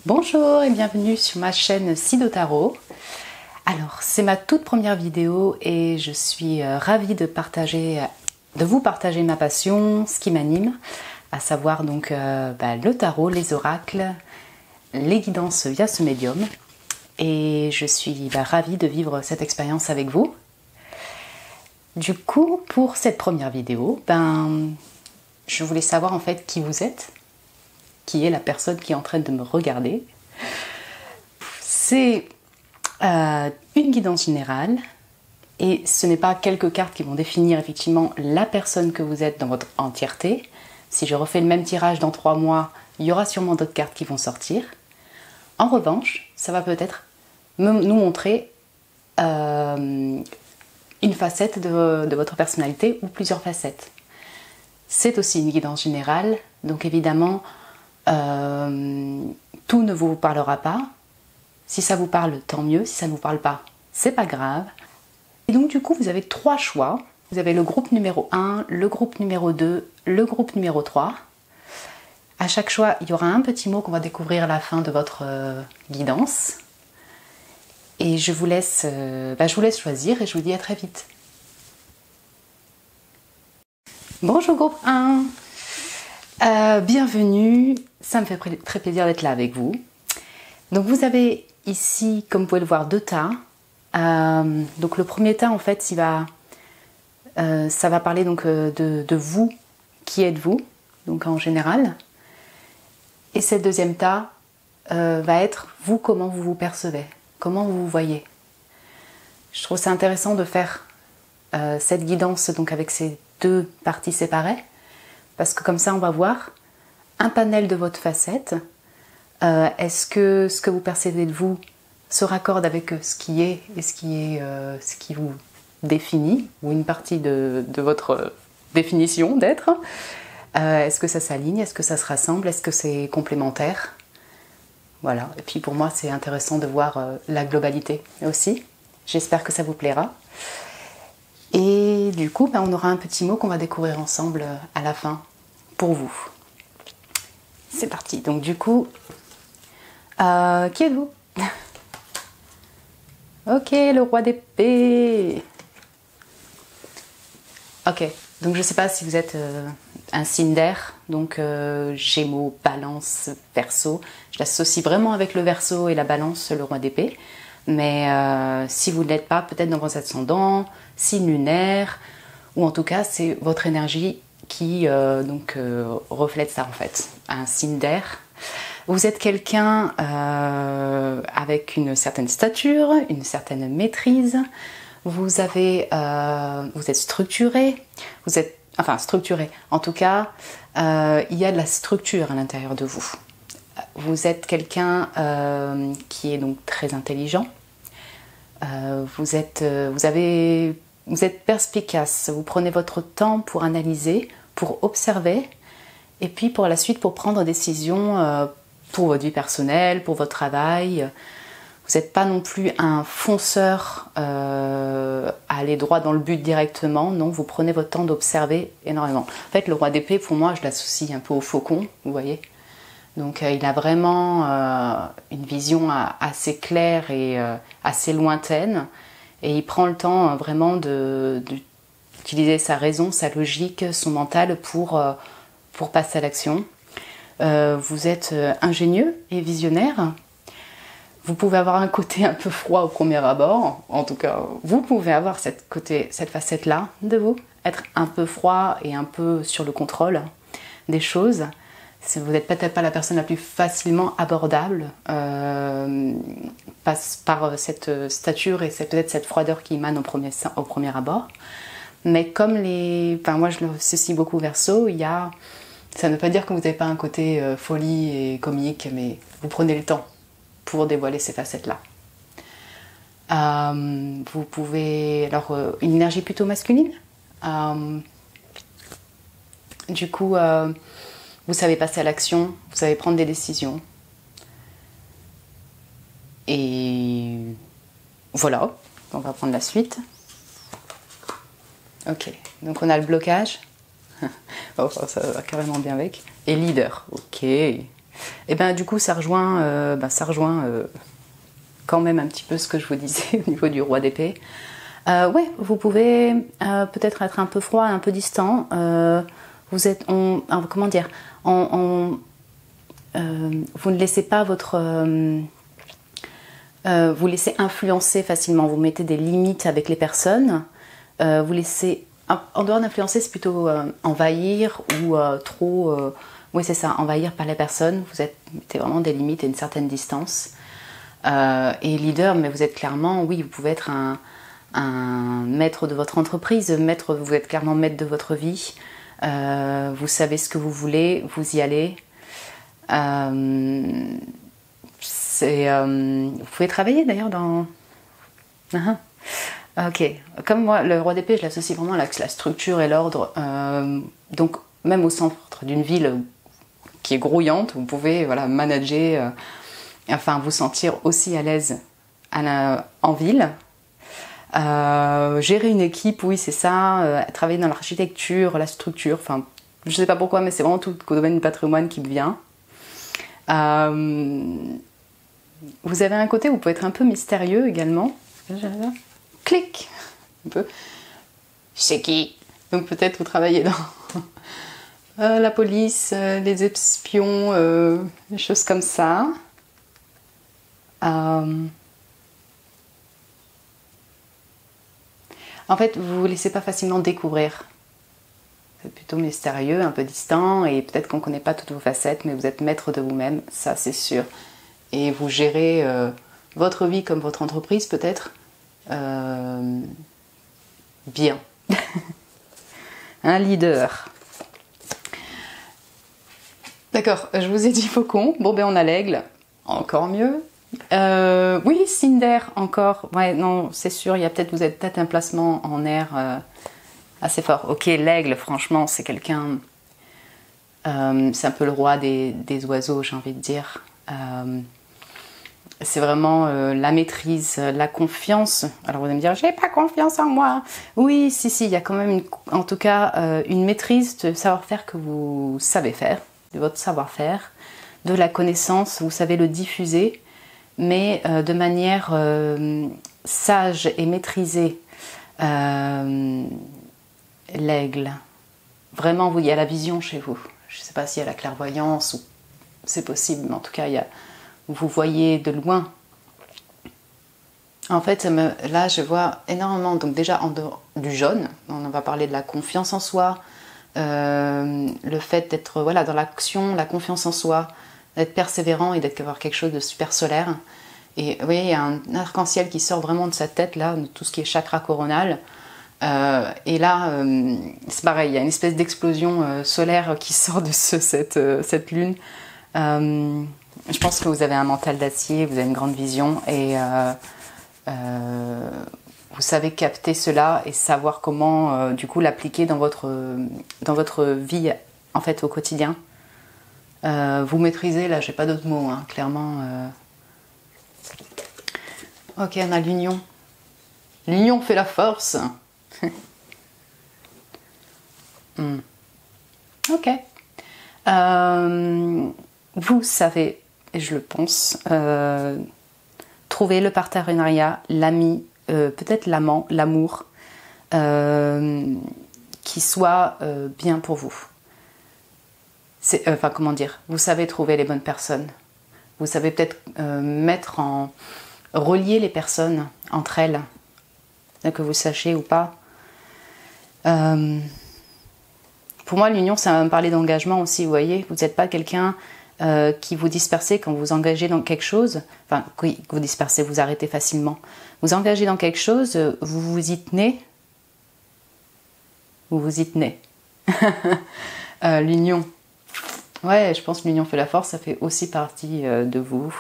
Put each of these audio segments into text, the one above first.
Bonjour et bienvenue sur ma chaîne Sido Tarot. Alors, c'est ma toute première vidéo et je suis ravie de vous partager ma passion, ce qui m'anime, à savoir donc le tarot, les oracles, les guidances via ce médium. Et je suis ravie de vivre cette expérience avec vous. Du coup, pour cette première vidéo, je voulais savoir en fait qui vous êtes, qui est la personne qui est en train de me regarder. C'est une guidance générale et ce n'est pas quelques cartes qui vont définir effectivement la personne que vous êtes dans votre entièreté. Si je refais le même tirage dans 3 mois, il y aura sûrement d'autres cartes qui vont sortir. En revanche, ça va peut-être nous montrer une facette de votre personnalité ou plusieurs facettes. C'est aussi une guidance générale, donc évidemment, tout ne vous parlera pas. Si ça vous parle, tant mieux. Si ça ne vous parle pas, c'est pas grave. Et donc du coup, vous avez 3 choix. Vous avez le groupe numéro 1, le groupe numéro 2, le groupe numéro 3. À chaque choix, il y aura un petit mot qu'on va découvrir à la fin de votre guidance. Et je vous laisse choisir et je vous dis à très vite. Bonjour groupe 1, bienvenue, ça me fait très plaisir d'être là avec vous. Donc vous avez ici, comme vous pouvez le voir, 2 tas. Donc le premier tas en fait, ça va parler donc de vous, qui êtes-vous, donc en général. Et cette deuxième tas va être vous, comment vous vous percevez, comment vous vous voyez. Je trouve ça intéressant de faire cette guidance donc avec ces 2 parties séparées, parce que comme ça on va voir un panel de votre facette. Est-ce que ce que vous percevez de vous se raccorde avec ce qui est et ce qui vous définit, ou une partie de votre définition d'être? Est-ce que ça s'aligne? Est-ce que ça se rassemble? Est-ce que c'est complémentaire? Voilà, et puis pour moi c'est intéressant de voir la globalité aussi. J'espère que ça vous plaira. Et du coup, on aura un petit mot qu'on va découvrir ensemble à la fin pour vous. C'est parti. Donc du coup, qui êtes-vous? Ok, le roi d'épée. Ok, donc je ne sais pas si vous êtes un signe d'air, donc Gémeaux, Balance, Verseau. Je l'associe vraiment avec le Verseau et la Balance, le roi d'épée. Mais si vous ne l'êtes pas, peut-être dans vos ascendants, signe lunaire, ou en tout cas c'est votre énergie qui reflète ça en fait, un signe d'air. Vous êtes quelqu'un avec une certaine stature, une certaine maîtrise, vous êtes structuré, structuré, en tout cas il y a de la structure à l'intérieur de vous. Vous êtes quelqu'un qui est donc très intelligent, vous êtes perspicace, vous prenez votre temps pour analyser, pour observer, et puis pour la suite pour prendre des décisions pour votre vie personnelle, pour votre travail. Vous n'êtes pas non plus un fonceur à aller droit dans le but directement, non, vous prenez votre temps d'observer énormément. En fait, le roi d'épée, pour moi, je l'associe un peu au faucon, vous voyez. Donc il a vraiment une vision assez claire et assez lointaine, et il prend le temps vraiment d'utiliser sa raison, sa logique, son mental pour passer à l'action. Vous êtes ingénieux et visionnaire. Vous pouvez avoir un côté un peu froid au premier abord, en tout cas vous pouvez avoir cette facette-là de vous, être un peu froid et un peu sur le contrôle des choses. Vous n'êtes peut-être pas la personne la plus facilement abordable par cette stature et c'est peut-être cette froideur qui émane au premier abord. Mais comme moi je l'associe beaucoup Verseau, ça ne veut pas dire que vous n'avez pas un côté folie et comique, mais vous prenez le temps pour dévoiler ces facettes-là. Vous pouvez... Alors, une énergie plutôt masculine. Du coup, vous savez passer à l'action, vous savez prendre des décisions. Et voilà, on va prendre la suite. Ok, donc on a le blocage. Oh, ça va carrément bien avec. Et leader, ok. Et ben du coup ça rejoint, quand même un petit peu ce que je vous disais au niveau du roi d'épée. Ouais, vous pouvez peut-être être un peu froid, un peu distant. Vous êtes, comment dire, vous ne laissez pas vous laissez influencer facilement. Vous mettez des limites avec les personnes. Vous laissez, en dehors d'influencer, c'est plutôt envahir ou trop. Oui, c'est ça, envahir par les personnes. Vous mettez vraiment des limites et une certaine distance. Et leader, mais vous êtes clairement, oui, vous pouvez être un maître de votre entreprise, vous êtes clairement maître de votre vie. Vous savez ce que vous voulez, vous y allez. Vous pouvez travailler d'ailleurs dans... Ok, comme moi, le roi d'épée, je l'associe vraiment à la structure et l'ordre. Donc, même au centre d'une ville qui est grouillante, vous pouvez manager, vous sentir aussi à l'aise en ville. Gérer une équipe, oui, c'est ça. Travailler dans l'architecture, la structure. Enfin, je sais pas pourquoi, mais c'est vraiment tout le domaine du patrimoine qui me vient. Vous avez un côté où vous pouvez être un peu mystérieux également. Clic, un peu. C'est qui? Donc peut-être vous travaillez dans la police, les espions, des choses comme ça. En fait, vous ne vous laissez pas facilement découvrir. C'est plutôt mystérieux, un peu distant, et peut-être qu'on ne connaît pas toutes vos facettes, mais vous êtes maître de vous-même, ça c'est sûr. Et vous gérez votre vie comme votre entreprise, peut-être, bien. Un leader. D'accord, je vous ai dit faucon. Bon, ben on a l'aigle. Encore mieux. Oui, Cinder, encore. Ouais, non, c'est sûr, vous êtes peut-être un placement en air assez fort. Ok, l'aigle, franchement, c'est quelqu'un... c'est un peu le roi des oiseaux, j'ai envie de dire. C'est vraiment la maîtrise, la confiance. Alors vous allez me dire, j'ai pas confiance en moi. Oui, si, il y a quand même en tout cas une maîtrise de savoir-faire que vous savez faire, de votre savoir-faire, de la connaissance, vous savez le diffuser, mais de manière sage et maîtrisée. L'aigle. Vraiment, il y a la vision chez vous. Je ne sais pas s'il y a la clairvoyance ou c'est possible, mais en tout cas, vous voyez de loin. En fait, là, je vois énormément, donc déjà en dehors du jaune, on va parler de la confiance en soi, le fait d'être dans l'action, la confiance en soi, d'être persévérant et d'avoir quelque chose de super solaire. Et vous voyez, il y a un arc-en-ciel qui sort vraiment de sa tête, là, de tout ce qui est chakra coronal. Et là, c'est pareil, il y a une espèce d'explosion solaire qui sort de cette lune. Je pense que vous avez un mental d'acier, vous avez une grande vision et vous savez capter cela et savoir comment du coup l'appliquer dans votre vie en fait au quotidien. Vous maîtrisez, là j'ai pas d'autres mots, hein, clairement. Ok, on a l'union. L'union fait la force. Ok. Vous savez, et je le pense, trouver le partenariat, l'ami, peut-être l'amant, l'amour, qui soit bien pour vous. Comment dire, vous savez trouver les bonnes personnes. Vous savez peut-être relier les personnes entre elles, que vous sachiez ou pas. Pour moi, l'union, ça va me parler d'engagement aussi, vous voyez. Vous n'êtes pas quelqu'un qui vous dispersez quand vous engagez dans quelque chose. Enfin, oui, vous dispersez, vous arrêtez facilement. Vous engagez dans quelque chose, vous vous y tenez. Vous vous y tenez. L'union. Ouais, je pense que l'union fait la force, ça fait aussi partie de vous.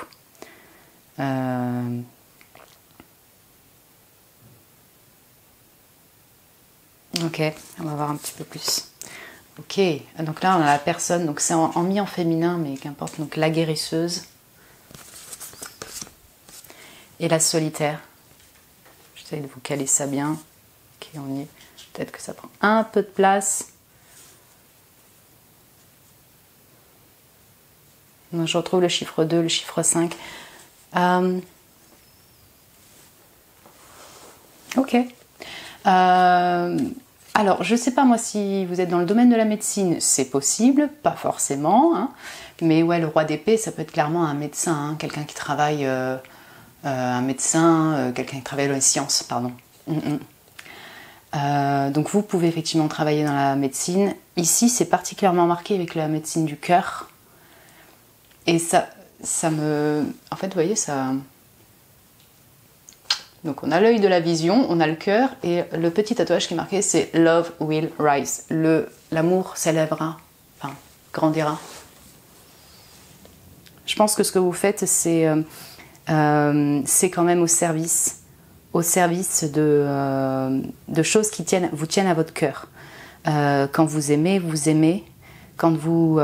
Ok, on va voir un petit peu plus. Ok, donc là on a la personne, donc c'est mis en féminin, mais qu'importe, donc la guérisseuse et la solitaire. J'essaie de vous caler ça bien. Ok, on y est. Peut-être que ça prend un peu de place. Je retrouve le chiffre 2, le chiffre 5. Ok. Alors, je ne sais pas moi si vous êtes dans le domaine de la médecine, c'est possible, pas forcément. Hein, mais ouais, le roi d'épée, ça peut être clairement un médecin, hein, quelqu'un qui travaille, un médecin, quelqu'un qui travaille dans les sciences, pardon. Donc vous pouvez effectivement travailler dans la médecine. Ici, c'est particulièrement marqué avec la médecine du cœur. Et ça me... En fait, vous voyez, ça... Donc on a l'œil de la vision, on a le cœur, et le petit tatouage qui est marqué, c'est Love will rise. L'amour s'élèvera, enfin, grandira. Je pense que ce que vous faites, c'est quand même au service de choses qui vous tiennent à votre cœur. Quand vous aimez, vous aimez. Quand vous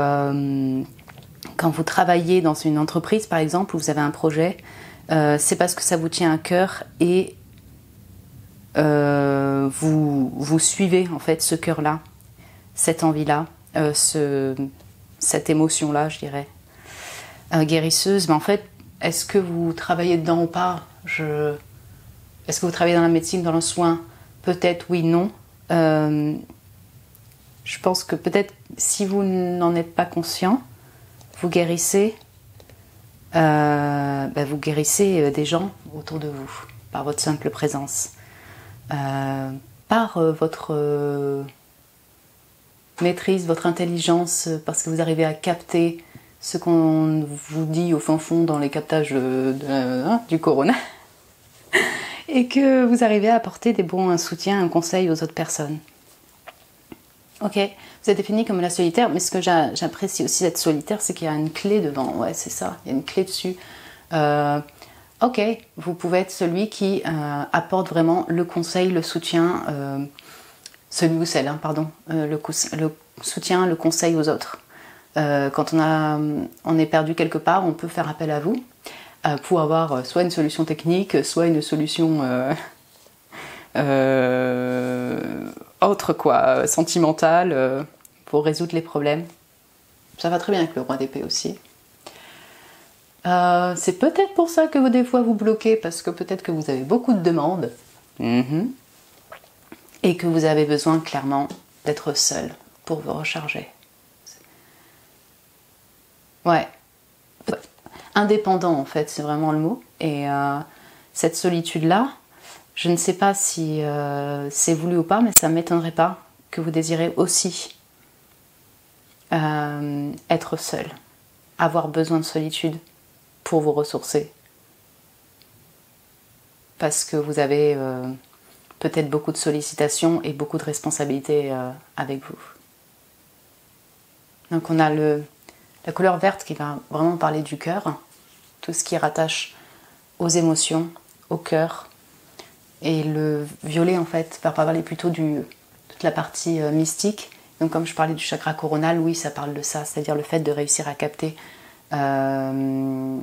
travaillez dans une entreprise, par exemple, où vous avez un projet, c'est parce que ça vous tient à cœur et vous suivez en fait ce cœur-là, cette envie-là, cette émotion-là, je dirais. Guérisseuse, mais en fait, est-ce que vous travaillez dedans ou pas? Est-ce que vous travaillez dans la médecine, dans le soin? Peut-être oui, non. Je pense que peut-être si vous n'en êtes pas conscient, vous guérissez. Vous guérissez des gens autour de vous par votre simple présence, par votre maîtrise, votre intelligence, parce que vous arrivez à capter ce qu'on vous dit au fin fond dans les captages du corona et que vous arrivez à apporter des bons soutiens, un conseil aux autres personnes. Ok, vous êtes défini comme la solitaire, mais ce que j'apprécie aussi d'être solitaire, c'est qu'il y a une clé devant. Ouais, c'est ça, il y a une clé dessus. Ok, vous pouvez être celui qui apporte vraiment le conseil, le soutien, celui ou celle, hein, pardon, le soutien, le conseil aux autres. Quand on est perdu quelque part, on peut faire appel à vous pour avoir soit une solution technique, soit une solution autre, quoi, sentimentale, pour résoudre les problèmes. Ça va très bien avec le roi d'épée aussi. C'est peut-être pour ça que des fois vous bloquez, parce que peut-être que vous avez beaucoup de demandes et que vous avez besoin clairement d'être seul pour vous recharger. Ouais. Indépendant en fait, c'est vraiment le mot. Et cette solitude-là, je ne sais pas si c'est voulu ou pas, mais ça ne m'étonnerait pas que vous désirez aussi être seul, avoir besoin de solitude pour vous ressourcer. Parce que vous avez peut-être beaucoup de sollicitations et beaucoup de responsabilités avec vous. Donc on a la couleur verte qui va vraiment parler du cœur, tout ce qui rattache aux émotions, au cœur. Et le violet en fait va parler plutôt toute la partie mystique. Donc comme je parlais du chakra coronal, oui, ça parle de ça, c'est-à-dire le fait de réussir à capter, vous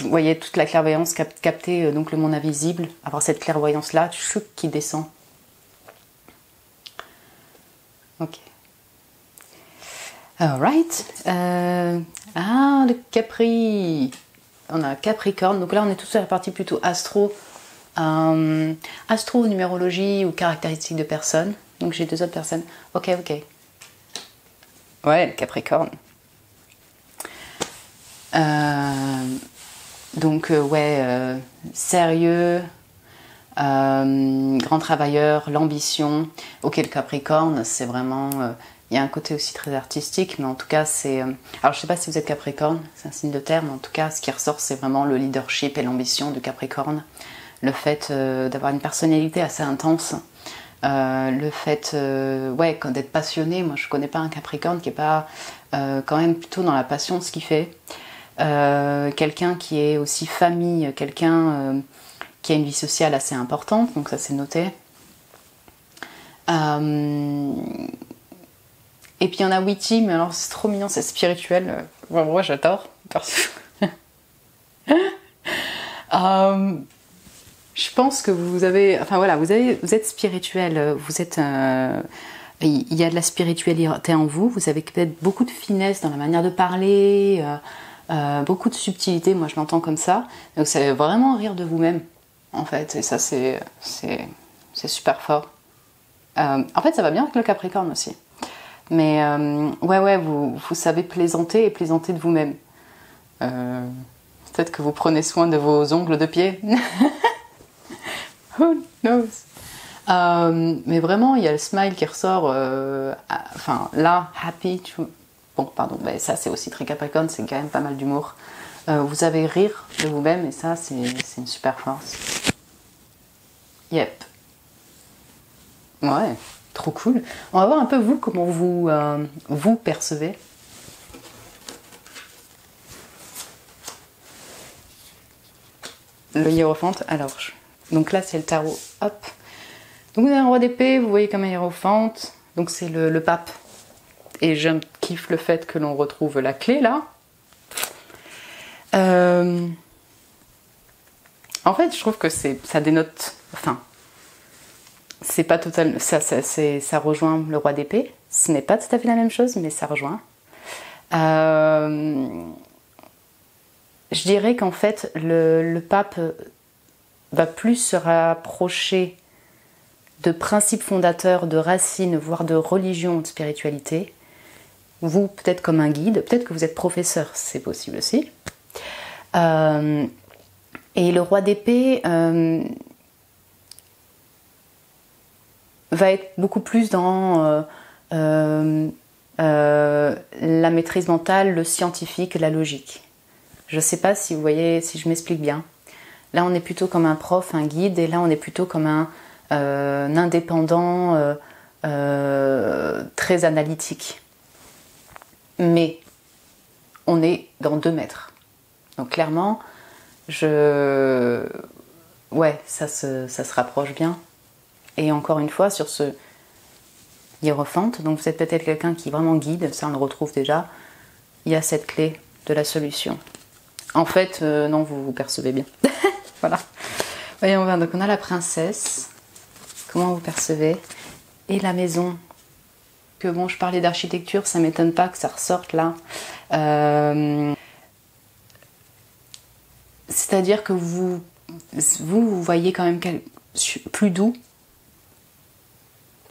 voyez, toute la clairvoyance, capter donc le monde invisible, avoir cette clairvoyance-là, qui descend. Ok. Alright. Le Capri. On a Capricorne. Donc là, on est tous sur la partie plutôt astro. Astro-numérologie ou caractéristiques de personnes. Donc j'ai deux autres personnes. Ok. Ouais, le Capricorne. Sérieux, grand travailleur, l'ambition. Ok, le Capricorne, c'est vraiment... il y a un côté aussi très artistique, mais en tout cas, c'est... alors, je sais pas si vous êtes Capricorne, c'est un signe de terre, mais en tout cas, ce qui ressort, c'est vraiment le leadership et l'ambition du Capricorne. Le fait d'avoir une personnalité assez intense. Le fait d'être passionné. Moi, je connais pas un Capricorne qui est pas quand même plutôt dans la passion de ce qu'il fait. Quelqu'un qui est aussi famille, quelqu'un qui a une vie sociale assez importante, donc ça c'est noté. Et puis il y en a witty, mais alors c'est trop mignon, c'est spirituel. Moi j'adore. Je pense que vous êtes spirituel, vous êtes Il y a de la spiritualité en vous, vous avez peut-être beaucoup de finesse dans la manière de parler, beaucoup de subtilité, moi je l'entends comme ça. Donc c'est vraiment rire de vous-même, en fait, et ça c'est super fort. En fait ça va bien avec le Capricorne aussi. Mais ouais, vous savez plaisanter et plaisanter de vous-même. Peut-être que vous prenez soin de vos ongles de pied. Who knows? Mais vraiment, il y a le smile qui ressort. Enfin, là, happy. Bon, pardon, mais ça c'est aussi très Capricorne, c'est quand même pas mal d'humour. Vous savez rire de vous-même et ça, c'est une super force. Yep. Ouais, trop cool. On va voir un peu vous, comment vous percevez. Le hiérophante, alors, donc là c'est le tarot, hop. Donc vous avez un roi d'épée, vous voyez comme un hiérophante, donc c'est le pape. Et je kiffe le fait que l'on retrouve la clé là. En fait, je trouve que ça dénote, enfin, c'est pas total, ça rejoint le roi d'épée. Ce n'est pas tout à fait la même chose, mais ça rejoint. Je dirais qu'en fait, le pape va plus se rapprocher de principes fondateurs, de racines, voire de religion, de spiritualité. Vous, peut-être comme un guide, peut-être que vous êtes professeur, c'est possible aussi. Et le roi d'épée va être beaucoup plus dans la maîtrise mentale, le scientifique, la logique. Je ne sais pas si vous voyez, si je m'explique bien. Là, on est plutôt comme un prof, un guide, et là, on est plutôt comme un indépendant très analytique. Mais on est dans 2 mètres. Donc clairement, ouais, ça se rapproche bien. Et encore une fois, sur ce hiérophante, donc vous êtes peut-être quelqu'un qui vraiment guide, ça on le retrouve déjà, il y a cette clé de la solution. En fait, non, vous percevez bien. Voilà. Voyons voir, donc on a la princesse. Comment vous percevez? Et la maison. Que bon, je parlais d'architecture, ça m'étonne pas que ça ressorte là. C'est-à-dire que vous voyez quand même plus doux,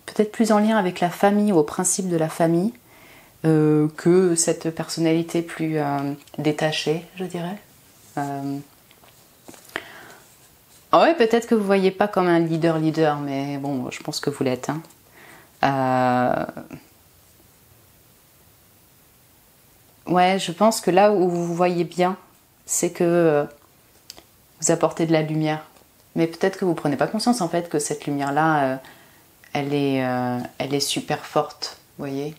peut-être plus en lien avec la famille, au principe de la famille, que cette personnalité plus détachée, je dirais. Ouais, peut-être que vous ne voyez pas comme un leader, mais bon, je pense que vous l'êtes. Hein. Ouais, je pense que là où vous voyez bien, c'est que vous apportez de la lumière. Mais peut-être que vous ne prenez pas conscience en fait que cette lumière-là, elle est super forte, vous voyez.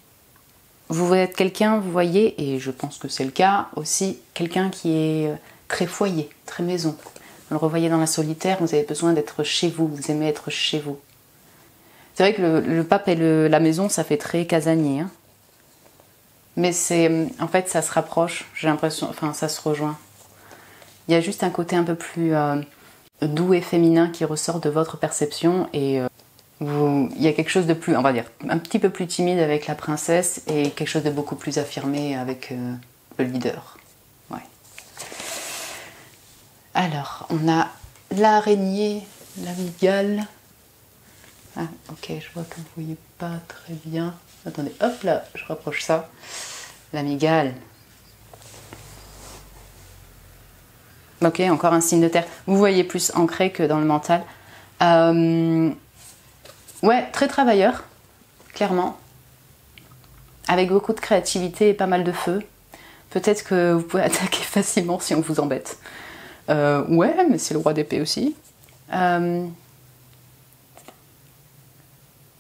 Vous êtes quelqu'un, vous voyez, et je pense que c'est le cas aussi, quelqu'un qui est très foyer, très maison. Vous le revoyez dans la solitaire, vous avez besoin d'être chez vous, vous aimez être chez vous. C'est vrai que le pape et la maison, ça fait très casanier. Hein. Mais en fait, ça se rapproche, j'ai l'impression, enfin, ça se rejoint. Il y a juste un côté un peu plus doux et féminin qui ressort de votre perception et il y a quelque chose de plus, on va dire, un petit peu plus timide avec la princesse et quelque chose de beaucoup plus affirmé avec le leader. Ouais. Alors, on a l'araignée, la mygale. Ah, ok, je vois que vous ne voyez pas très bien. Attendez, hop là, je rapproche ça. La mygale. Ok, encore un signe de terre. Vous voyez plus ancré que dans le mental. Ouais, très travailleur, clairement. Avec beaucoup de créativité et pas mal de feu. Peut-être que vous pouvez attaquer facilement si on vous embête. Ouais, mais c'est le roi d'épée aussi.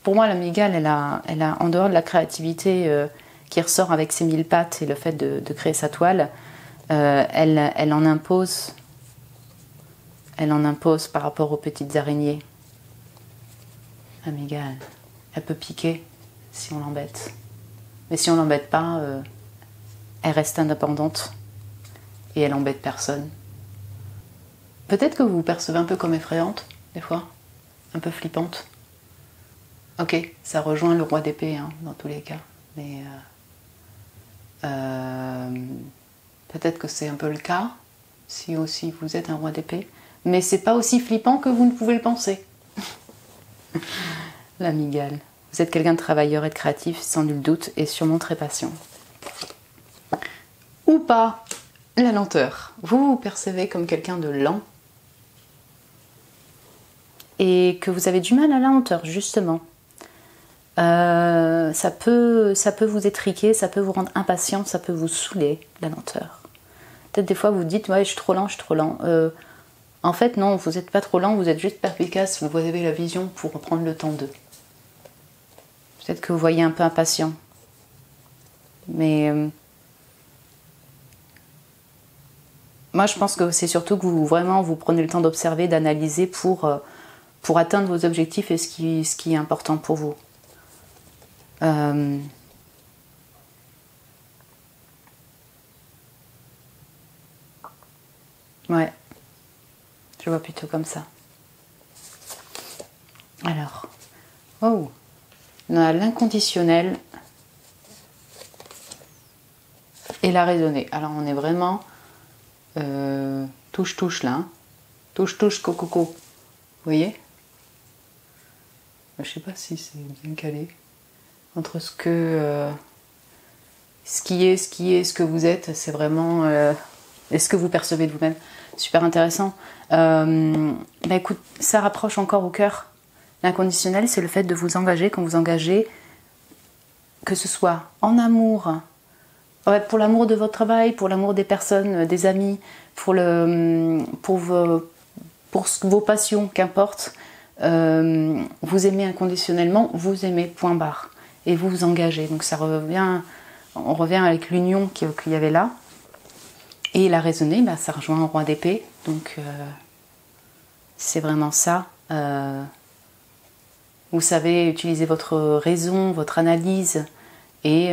Pour moi, la mygale, elle a, en dehors de la créativité qui ressort avec ses 1000 pattes et le fait de créer sa toile, elle en impose. Elle en impose par rapport aux petites araignées. La mygale, elle peut piquer si on l'embête. Mais si on l'embête pas, elle reste indépendante et elle embête personne. Peut-être que vous vous percevez un peu comme effrayante, des fois, un peu flippante. Ok, ça rejoint le roi d'épée hein, dans tous les cas. Mais peut-être que c'est un peu le cas, si aussi vous êtes un roi d'épée. Mais c'est pas aussi flippant que vous ne pouvez le penser. L'amygale. Vous êtes quelqu'un de travailleur et de créatif, sans nul doute, et sûrement très patient. Ou pas, la lenteur. Vous vous percevez comme quelqu'un de lent. Et que vous avez du mal à la lenteur, justement. Ça peut vous étriquer, ça peut vous rendre impatient, ça peut vous saouler, la lenteur. Peut-être des fois vous dites, ouais, je suis trop lent, je suis trop lent. En fait, non, vous n'êtes pas trop lent, vous êtes juste perspicace, vous avez la vision pour prendre le temps d'eux. Peut-être que vous voyez un peu impatient. Mais moi, je pense que c'est surtout que vous vraiment vous prenez le temps d'observer, d'analyser pour atteindre vos objectifs et ce qui est important pour vous. Ouais, je vois plutôt comme ça. Alors, oh, on a l'inconditionnel et la raisonnée. Alors, on est vraiment touche-touche là. Hein. Touche-touche, coco. Vous voyez? Je sais pas si c'est bien calé. Entre ce qui est, ce que vous êtes, c'est vraiment et ce que vous percevez de vous-même. Super intéressant. Écoute, ça rapproche encore au cœur. L'inconditionnel, c'est le fait de vous engager. Quand vous engagez, que ce soit en amour, pour l'amour de votre travail, pour l'amour des personnes, des amis, pour vos passions, qu'importe, vous aimez inconditionnellement, vous aimez point barre. Et vous vous engagez. Donc ça revient, on revient avec l'union qu'il y avait là. Et la raisonnée, ça rejoint un roi d'épée. Donc c'est vraiment ça. Vous savez utiliser votre raison, votre analyse. Et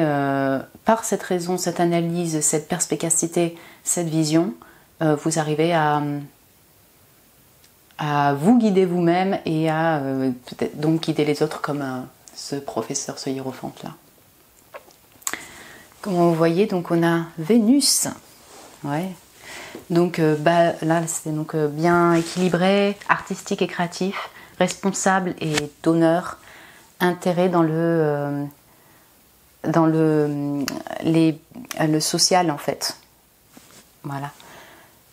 par cette raison, cette analyse, cette perspicacité, cette vision, vous arrivez à vous guider vous-même et à peut-être donc guider les autres comme ce professeur, ce hiérophante là. Comme vous voyez, donc on a Vénus. Ouais. Donc là, c'est donc bien équilibré, artistique et créatif, responsable et donneur, intérêt dans le social en fait. Voilà.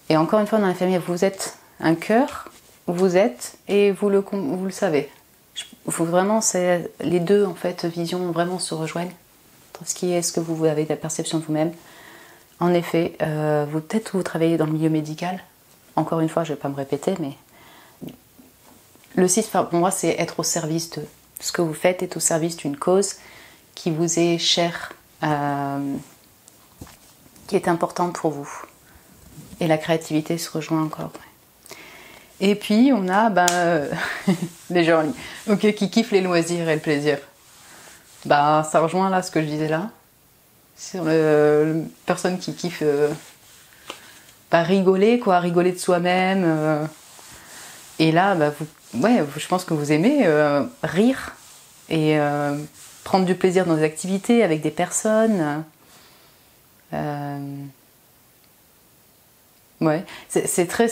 Et encore une fois, dans la famille, vous êtes un cœur, vous êtes et vous le savez. Faut vraiment, c'est les deux en fait visions vraiment se rejoignent. Ce qui est ce que vous avez de la perception de vous-même. En effet, peut-être vous travaillez dans le milieu médical. Encore une fois, je ne vais pas me répéter, mais le 6 pour moi, c'est être au service de ce que vous faites est au service d'une cause qui vous est chère, qui est importante pour vous. Et la créativité se rejoint encore. Et puis, on a des gens qui kiffent les loisirs et le plaisir. Ça rejoint là ce que je disais là. Sur personne qui kiffe rigoler, rigoler de soi-même. Et là, je pense que vous aimez rire et prendre du plaisir dans des activités avec des personnes. C'est très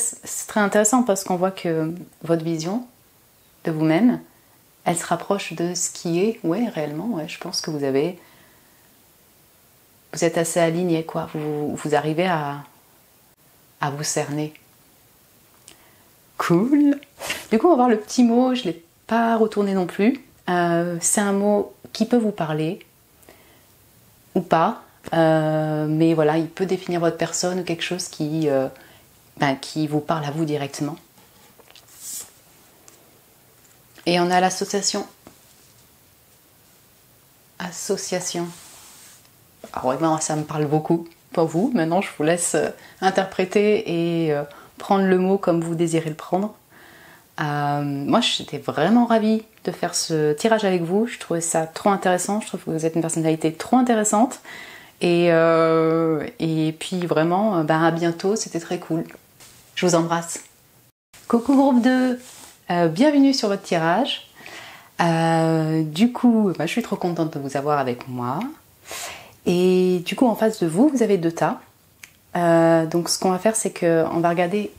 intéressant parce qu'on voit que votre vision de vous-même, elle se rapproche de ce qui est, réellement, je pense que vous êtes assez aligné, quoi. Vous arrivez à vous cerner. Cool. Du coup, on va voir le petit mot, je ne l'ai pas retourné non plus. C'est un mot qui peut vous parler, ou pas, mais voilà, il peut définir votre personne ou quelque chose qui vous parle à vous directement. Et on a l'association. Association. Alors vraiment, ça me parle beaucoup pour vous. Maintenant, je vous laisse interpréter et prendre le mot comme vous désirez le prendre. Moi, j'étais vraiment ravie de faire ce tirage avec vous. Je trouvais ça trop intéressant. Je trouve que vous êtes une personnalité trop intéressante. Et puis vraiment, à bientôt. C'était très cool. Je vous embrasse. Coucou groupe 2. Bienvenue sur votre tirage. Du coup, je suis trop contente de vous avoir avec moi. Et du coup, en face de vous, vous avez 2 tas. Donc ce qu'on va faire, c'est qu'on va regarder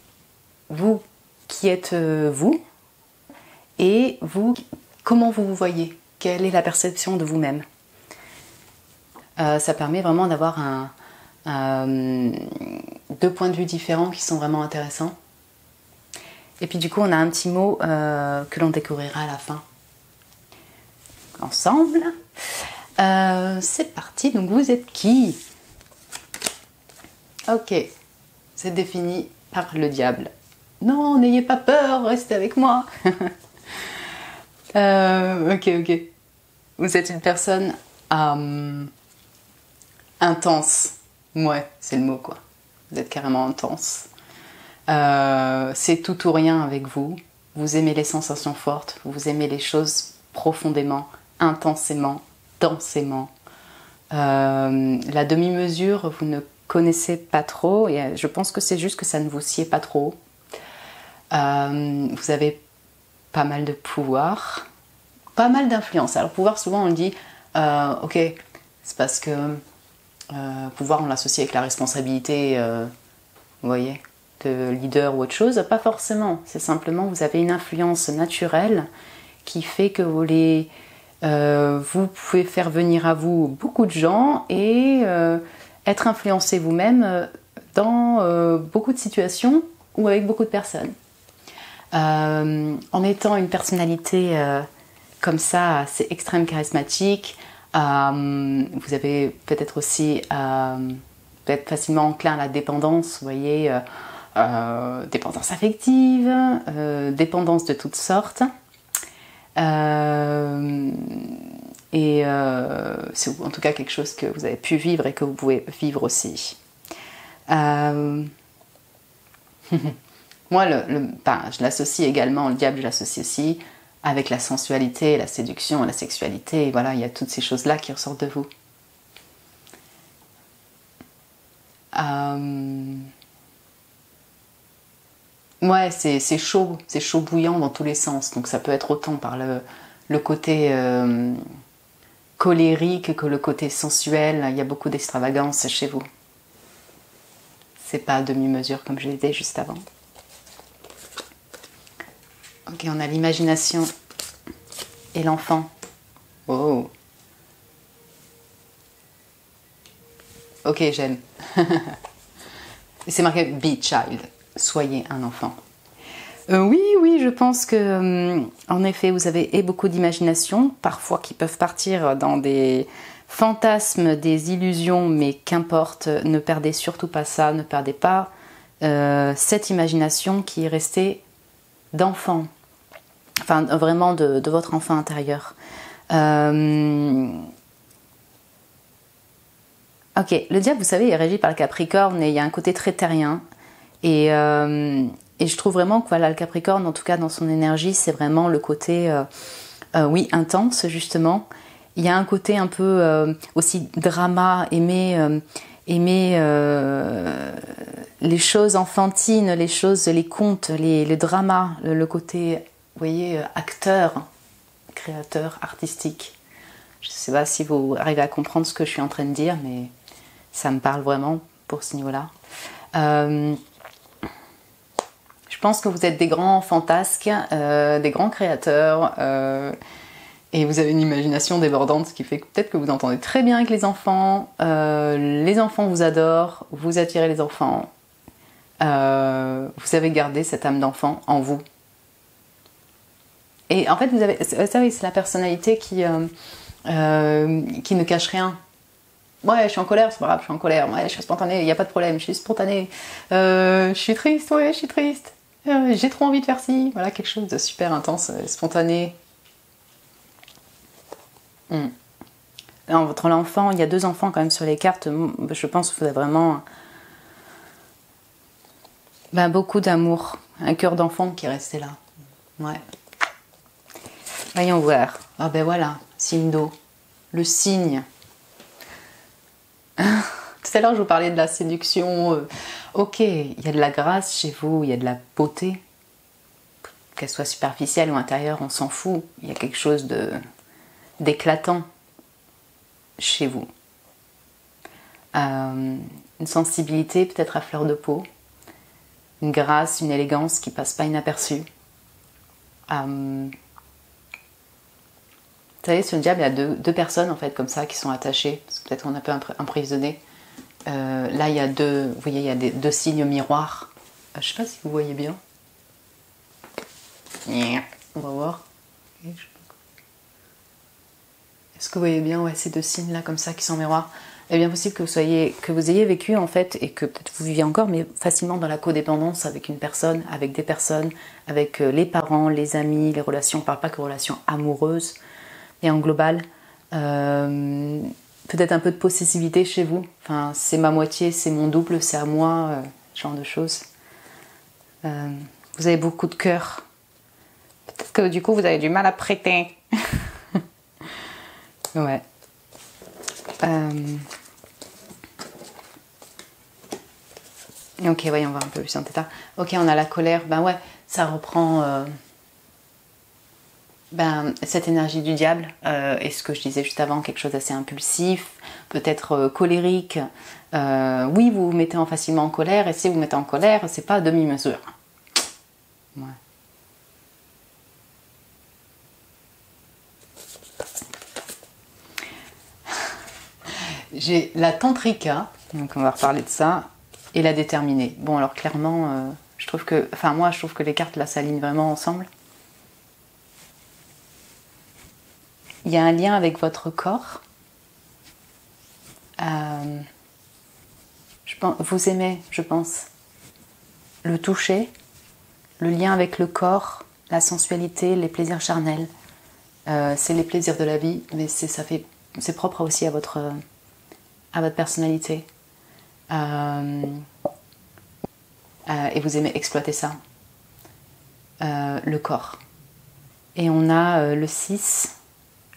vous qui êtes vous et vous, comment vous vous voyez, quelle est la perception de vous-même. Ça permet vraiment d'avoir 2 points de vue différents qui sont vraiment intéressants. Et puis du coup, on a un petit mot que l'on découvrira à la fin. Ensemble. C'est parti, donc vous êtes qui? Ok, c'est défini par le diable. Non, n'ayez pas peur, restez avec moi. Ok. Vous êtes une personne intense. Ouais, c'est le mot quoi. Vous êtes carrément intense. C'est tout ou rien avec vous. Vous aimez les sensations fortes, vous aimez les choses profondément, intensément, densément. La demi-mesure, vous ne connaissez pas trop et je pense que c'est juste que ça ne vous sied pas trop. Vous avez pas mal de pouvoir, pas mal d'influence. Alors pouvoir, souvent on le dit, ok, c'est parce que pouvoir on l'associe avec la responsabilité, vous voyez, de leader ou autre chose. Pas forcément, c'est simplement vous avez une influence naturelle qui fait que vous pouvez faire venir à vous beaucoup de gens et être influencé vous-même dans beaucoup de situations ou avec beaucoup de personnes. En étant une personnalité comme ça, assez extrême charismatique, vous avez peut-être aussi peut-être facilement enclin à la dépendance, vous voyez, dépendance affective, dépendance de toutes sortes. C'est en tout cas quelque chose que vous avez pu vivre et que vous pouvez vivre aussi. Moi, je l'associe également, le diable, je l'associe aussi avec la sensualité, la séduction, la sexualité. Et voilà, il y a toutes ces choses-là qui ressortent de vous. Ouais, c'est chaud bouillant dans tous les sens. Donc ça peut être autant par le côté colérique que le côté sensuel. Il y a beaucoup d'extravagance chez vous. C'est pas à demi-mesure comme je l'ai dit juste avant. Ok, on a l'imagination et l'enfant. Oh. Ok, j'aime. Et c'est marqué Be Child. Soyez un enfant. Oui, je pense que, en effet, vous avez beaucoup d'imagination, parfois qui peuvent partir dans des fantasmes, des illusions, mais qu'importe, ne perdez surtout pas ça, ne perdez pas cette imagination qui est restée d'enfant, enfin vraiment de votre enfant intérieur. Ok, le diable, vous savez, est régi par le Capricorne et il y a un côté très terrien. Et je trouve vraiment que voilà, le Capricorne, en tout cas dans son énergie, c'est vraiment le côté, oui, intense justement. Il y a un côté un peu aussi drama, aimer les choses enfantines, les choses, les contes, le drama, le côté, vous voyez, acteur, créateur, artistique. Je ne sais pas si vous arrivez à comprendre ce que je suis en train de dire, mais ça me parle vraiment pour ce niveau-là. Je pense que vous êtes des grands fantasques, des grands créateurs, et vous avez une imagination débordante, ce qui fait que peut-être que vous entendez très bien avec les enfants vous adorent, vous attirez les enfants, vous avez gardé cette âme d'enfant en vous. Et en fait, vous savez, c'est la personnalité qui ne cache rien. Ouais, je suis en colère, c'est pas grave, je suis en colère. Ouais, je suis spontanée, il n'y a pas de problème, je suis spontanée. Je suis triste, ouais, je suis triste. J'ai trop envie de faire ci. Voilà, quelque chose de super intense, spontané. Entre l'enfant, il y a 2 enfants quand même sur les cartes. Je pense que vous avez vraiment beaucoup d'amour. Un cœur d'enfant qui est resté là. Ouais. Voyons voir. Ah ben voilà, signe d'eau. Le cygne. Tout à l'heure, je vous parlais de la séduction. Ok, il y a de la grâce chez vous, il y a de la beauté. qu'elle soit superficielle ou intérieure, on s'en fout. Il y a quelque chose d'éclatant chez vous. Une sensibilité peut-être à fleur de peau, une grâce, une élégance qui passe pas inaperçue. Vous savez, sur le diable, il y a deux personnes en fait comme ça qui sont attachées. Peut-être qu'on a un peu emprisonné. Là, il y a vous voyez, il y a deux signes miroirs. Je sais pas si vous voyez bien. On va voir. Est-ce que vous voyez bien, ouais, ces deux signes là comme ça qui sont miroirs? Il est bien possible que vous ayez vécu en fait, et que peut-être vous viviez encore, mais facilement dans la codépendance avec une personne, avec des personnes, avec les parents, les amis, les relations. On ne parle pas que relations amoureuses, mais en global. Peut-être un peu de possessivité chez vous. Enfin, c'est ma moitié, c'est mon double, c'est à moi, ce genre de choses. Vous avez beaucoup de cœur. Peut-être que du coup, vous avez du mal à prêter. Ouais. Ok, voyons voir un peu plus en état. Ok, on a la colère. Ben ouais, ça reprend cette énergie du diable. Et ce que je disais juste avant, quelque chose d'assez impulsif, peut-être colérique. Oui, vous vous mettez facilement en colère. Et si vous vous mettez en colère, c'est pas à demi-mesure. Ouais. J'ai la tantrika, donc on va reparler de ça, et la déterminée. Bon, alors clairement, je trouve que les cartes là s'alignent vraiment ensemble. Il y a un lien avec votre corps. Vous aimez, je pense, le toucher, le lien avec le corps, la sensualité, les plaisirs charnels. C'est les plaisirs de la vie, mais c'est propre aussi à votre personnalité. Et vous aimez exploiter ça. Le corps. Et on a le 6,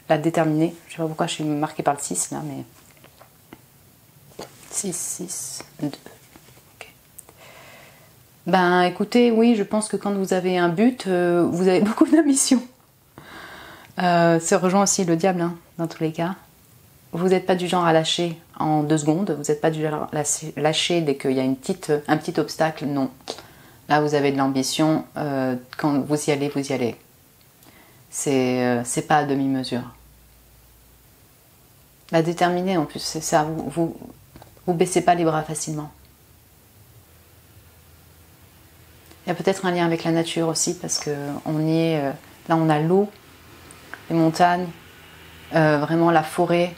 la déterminée. Je ne sais pas pourquoi je suis marquée par le 6 là, mais... 6, 2. Okay. Ben écoutez, oui, je pense que quand vous avez un but, vous avez beaucoup d'ambition. Ça rejoint aussi le diable, hein, dans tous les cas. Vous n'êtes pas du genre à lâcher en 2 secondes, vous n'êtes pas du genre à lâcher dès qu'il y a un petit obstacle, non. Là, vous avez de l'ambition, quand vous y allez, vous y allez. C'est pas à demi-mesure. La déterminée, en plus, c'est ça, vous baissez pas les bras facilement. Il y a peut-être un lien avec la nature aussi, parce que là, on a l'eau, les montagnes, vraiment la forêt.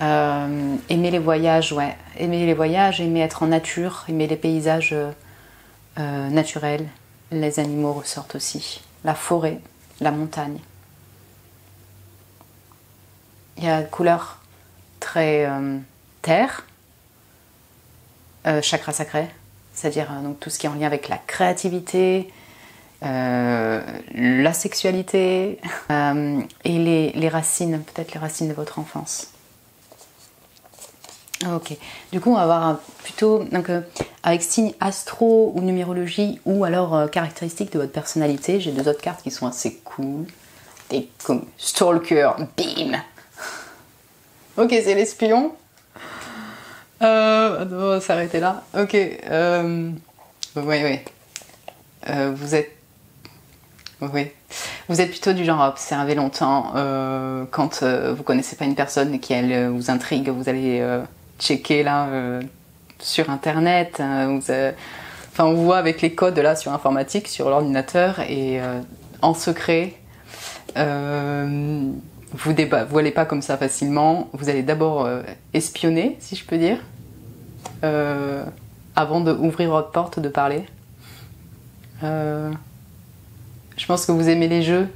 Aimer les voyages, ouais. Aimer les voyages, aimer être en nature, aimer les paysages naturels. Les animaux ressortent aussi. La forêt, la montagne. Il y a une couleur très terre, chakra sacré, c'est-à-dire donc tout ce qui est en lien avec la créativité, la sexualité et les racines, peut-être les racines de votre enfance. Ok, du coup on va voir plutôt avec signe astro ou numérologie ou alors caractéristiques de votre personnalité. J'ai 2 autres cartes qui sont assez cool. Des comme Stalker, bim. Ok, c'est l'espion. On va s'arrêter là. Ok, oui. Vous êtes plutôt du genre à observer longtemps. Quand vous connaissez pas une personne et qu'elle vous intrigue, vous allez checker là sur internet. On voit avec les codes là sur informatique, sur l'ordinateur, et en secret. Vous dévoilez pas comme ça facilement. Vous allez d'abord espionner, si je peux dire, avant d'ouvrir votre porte, de parler. Je pense que vous aimez les jeux.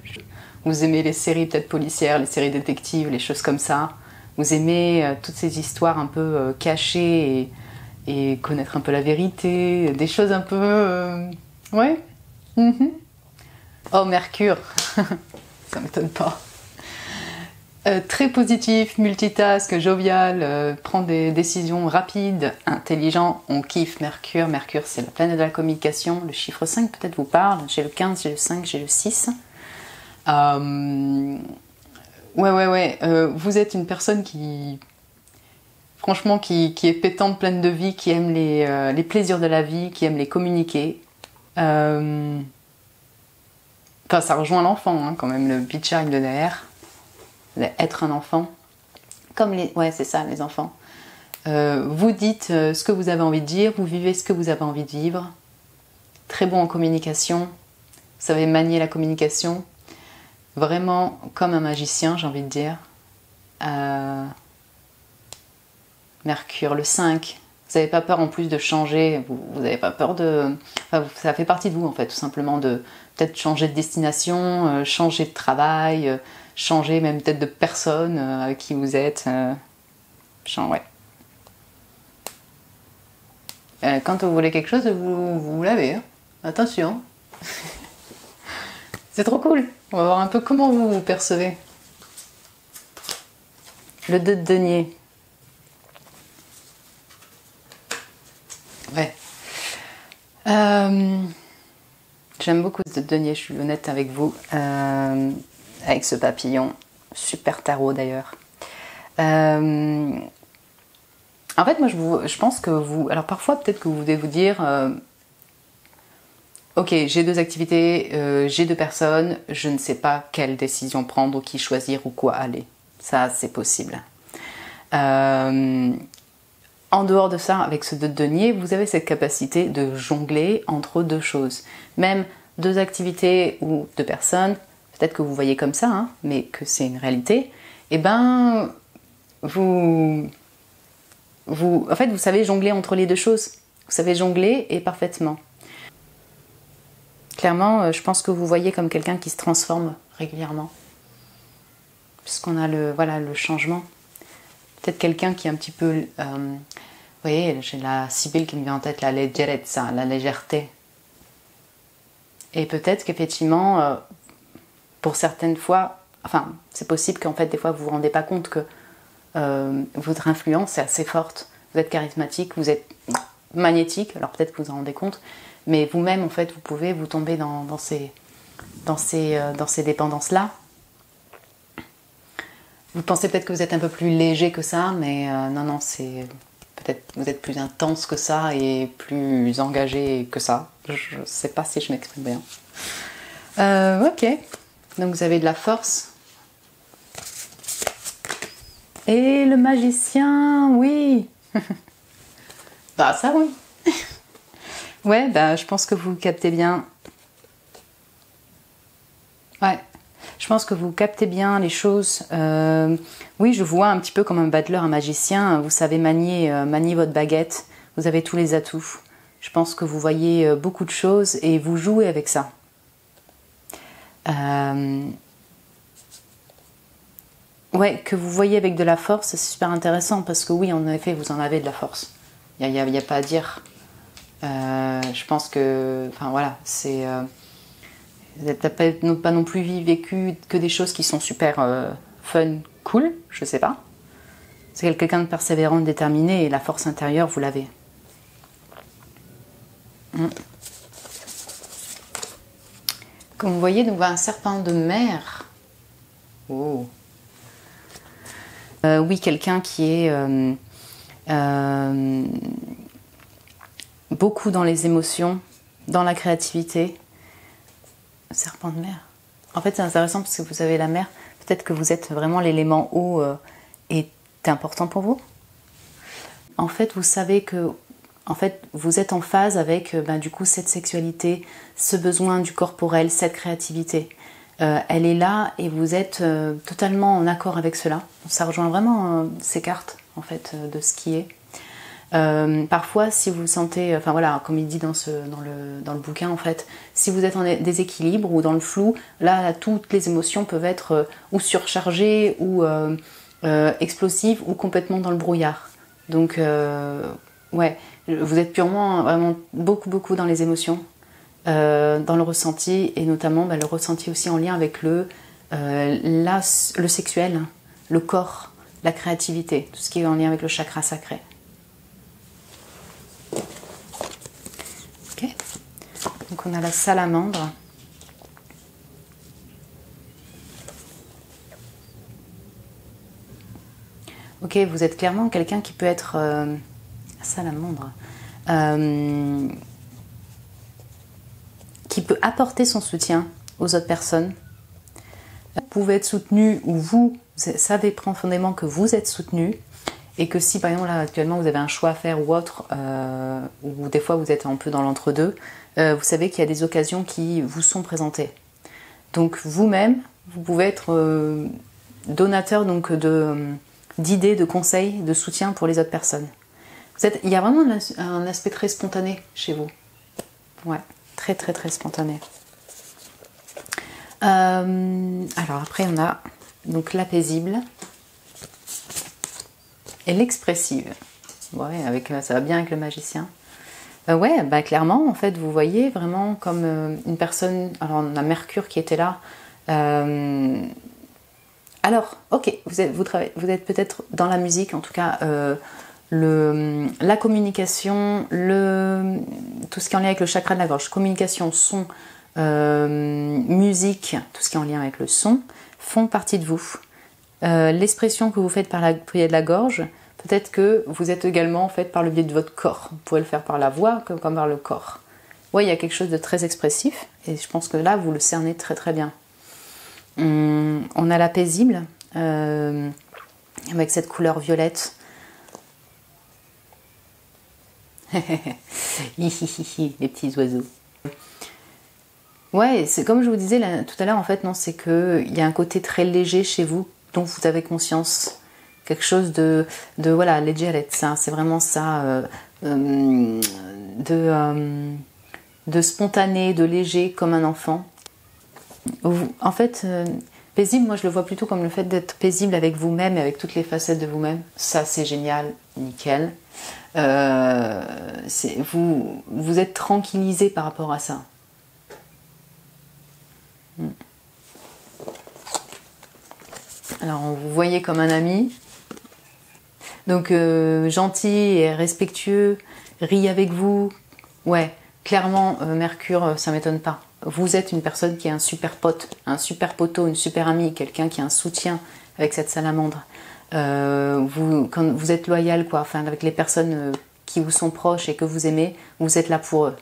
Vous aimez les séries peut-être policières, les séries détectives, les choses comme ça. Vous aimez toutes ces histoires un peu cachées et connaître un peu la vérité, des choses un peu... Ouais. Oh, Mercure. Ça m'étonne pas. Très positif, multitask, jovial, prend des décisions rapides, intelligent, on kiffe Mercure. Mercure, c'est la planète de la communication. Le chiffre 5 peut-être vous parle. J'ai le 15, j'ai le 5, j'ai le 6. Ouais. Vous êtes une personne qui, franchement, qui est pétante, pleine de vie, qui aime les plaisirs de la vie, qui aime les communiquer. Enfin, ça rejoint l'enfant, hein, quand même, le Bichar de derrière. Être un enfant. Ouais, c'est ça, les enfants. Vous dites ce que vous avez envie de dire, vous vivez ce que vous avez envie de vivre. Très bon en communication. Vous savez manier la communication. Vraiment comme un magicien, j'ai envie de dire. Mercure, le 5. Vous n'avez pas peur en plus de changer. Vous n'avez pas peur de... Enfin, ça fait partie de vous, en fait, tout simplement, de peut-être changer de destination, changer de travail, changer même peut-être de personne avec qui vous êtes. Ouais. Quand vous voulez quelque chose, vous l'avez. Hein. Attention. C'est trop cool. On va voir un peu comment vous vous percevez. Le 2 de denier. Ouais. J'aime beaucoup ce 2 de denier, je suis honnête avec vous. Avec ce papillon. Super tarot d'ailleurs. En fait, moi, je pense que vous... Alors, parfois, peut-être que vous devez vous dire... Ok, j'ai 2 activités, j'ai 2 personnes, je ne sais pas quelle décision prendre, ou qui choisir, ou quoi aller. Ça, c'est possible. En dehors de ça, avec ce 2 de denier, vous avez cette capacité de jongler entre 2 choses. Même 2 activités ou 2 personnes, peut-être que vous voyez comme ça, hein, mais que c'est une réalité, et ben, en fait, vous savez jongler entre les 2 choses. Vous savez jongler et parfaitement. Clairement, je pense que vous voyez comme quelqu'un qui se transforme régulièrement. Puisqu'on a le changement. Peut-être quelqu'un qui est un petit peu... vous voyez, j'ai la sibylle qui me vient en tête, la leggerezza, la légèreté. Et peut-être qu'effectivement, pour certaines fois... Enfin, c'est possible qu'en fait, des fois, vous ne vous rendez pas compte que votre influence est assez forte. Vous êtes charismatique, vous êtes magnétique, alors peut-être que vous en rendez compte. Mais vous-même, en fait, vous pouvez vous tomber dans ces dépendances-là. Vous pensez peut-être que vous êtes un peu plus léger que ça, mais non, c'est peut-être vous êtes plus intense que ça et plus engagé que ça. Je ne sais pas si je m'exprime bien. Ok, donc vous avez de la force. Et le magicien, oui. Bah ça, oui. Ouais, bah, je pense que vous captez bien. Ouais, je pense que vous captez bien les choses. Oui, je vois un petit peu comme un battleur, un magicien. Vous savez manier votre baguette. Vous avez tous les atouts. Je pense que vous voyez beaucoup de choses et vous jouez avec ça. Ouais, que vous voyez avec de la force, c'est super intéressant parce que oui, en effet, vous en avez de la force. Il n'y a pas à dire. Je pense que, enfin voilà, c'est, vous n'avez pas non plus vécu que des choses qui sont super fun, cool, je sais pas. C'est quelqu'un de persévérant, de déterminé et la force intérieure, vous l'avez. Comme vous voyez, nous voit un serpent de mer. Oh. Oui, quelqu'un qui est beaucoup dans les émotions, dans la créativité. Serpent de mer. En fait, c'est intéressant parce que vous avez la mer. Peut-être que vous êtes vraiment l'élément eau est important pour vous. En fait, vous savez que vous êtes en phase avec du coup cette sexualité, ce besoin du corporel, cette créativité. Elle est là et vous êtes totalement en accord avec cela. Ça rejoint vraiment ces cartes en fait de ce qui est. Parfois, si vous sentez, enfin voilà, comme il dit dans le bouquin en fait, si vous êtes en déséquilibre ou dans le flou, là toutes les émotions peuvent être ou surchargées ou explosives ou complètement dans le brouillard. Donc ouais, vous êtes purement vraiment beaucoup dans les émotions. Dans le ressenti et notamment le ressenti aussi en lien avec le sexuel, le corps, la créativité, tout ce qui est en lien avec le chakra sacré. Ok. Donc on a la salamandre. Ok, vous êtes clairement quelqu'un qui peut être salamandre, qui peut apporter son soutien aux autres personnes. Vous pouvez être soutenu ou vous savez profondément que vous êtes soutenu et que si par exemple là actuellement vous avez un choix à faire ou autre, ou des fois vous êtes un peu dans l'entre-deux, vous savez qu'il y a des occasions qui vous sont présentées. Donc vous-même, vous pouvez être donateur donc d'idées, de conseils, de soutien pour les autres personnes. Il y a vraiment un aspect très spontané chez vous. Ouais, très très très spontané. Alors après on a donc la paisible et l'expressive. Ouais, ça va bien avec le magicien. Ouais, bah clairement en fait vous voyez vraiment comme une personne. Alors on a Mercure qui était là. Alors, ok, vous êtes peut-être dans la musique, en tout cas, la communication, tout ce qui est en lien avec le chakra de la gorge, communication, son, musique, tout ce qui est en lien avec le son, font partie de vous. L'expression que vous faites par le biais de la gorge, peut-être que vous êtes également fait par le biais de votre corps. Vous pouvez le faire par la voix comme par le corps. Oui, il y a quelque chose de très expressif, et je pense que là, vous le cernez très très bien. On a la paisible avec cette couleur violette. Les petits oiseaux. Ouais, c'est comme je vous disais là, tout à l'heure en fait, non, c'est qu'il y a un côté très léger chez vous dont vous avez conscience. Quelque chose de voilà, légerette, ça, c'est vraiment ça, de spontané, de léger comme un enfant. En fait, paisible, moi je le vois plutôt comme le fait d'être paisible avec vous-même et avec toutes les facettes de vous-même. Ça c'est génial, nickel. Vous êtes tranquillisé par rapport à ça. Alors vous voyez comme un ami. Donc gentil et respectueux, rit avec vous. Ouais, clairement Mercure, ça m'étonne pas. Vous êtes une personne qui est un super pote, un super poteau, une super amie, quelqu'un qui a un soutien avec cette salamandre. Quand vous êtes loyal, quoi, enfin, avec les personnes qui vous sont proches et que vous aimez, vous êtes là pour eux.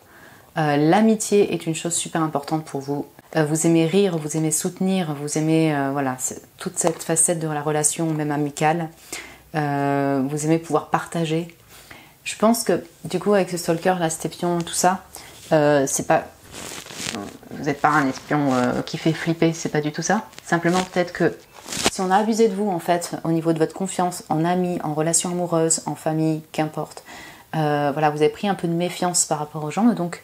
L'amitié est une chose super importante pour vous. Vous aimez rire, vous aimez soutenir, vous aimez voilà, toute cette facette de la relation, même amicale. Vous aimez pouvoir partager. Je pense que du coup avec ce stalker, là, cet espion, tout ça, c'est pas... Vous n'êtes pas un espion qui fait flipper, c'est pas du tout ça. Simplement peut-être que si on a abusé de vous en fait au niveau de votre confiance en amis, en relation amoureuse, en famille, qu'importe, voilà, vous avez pris un peu de méfiance par rapport aux gens. Donc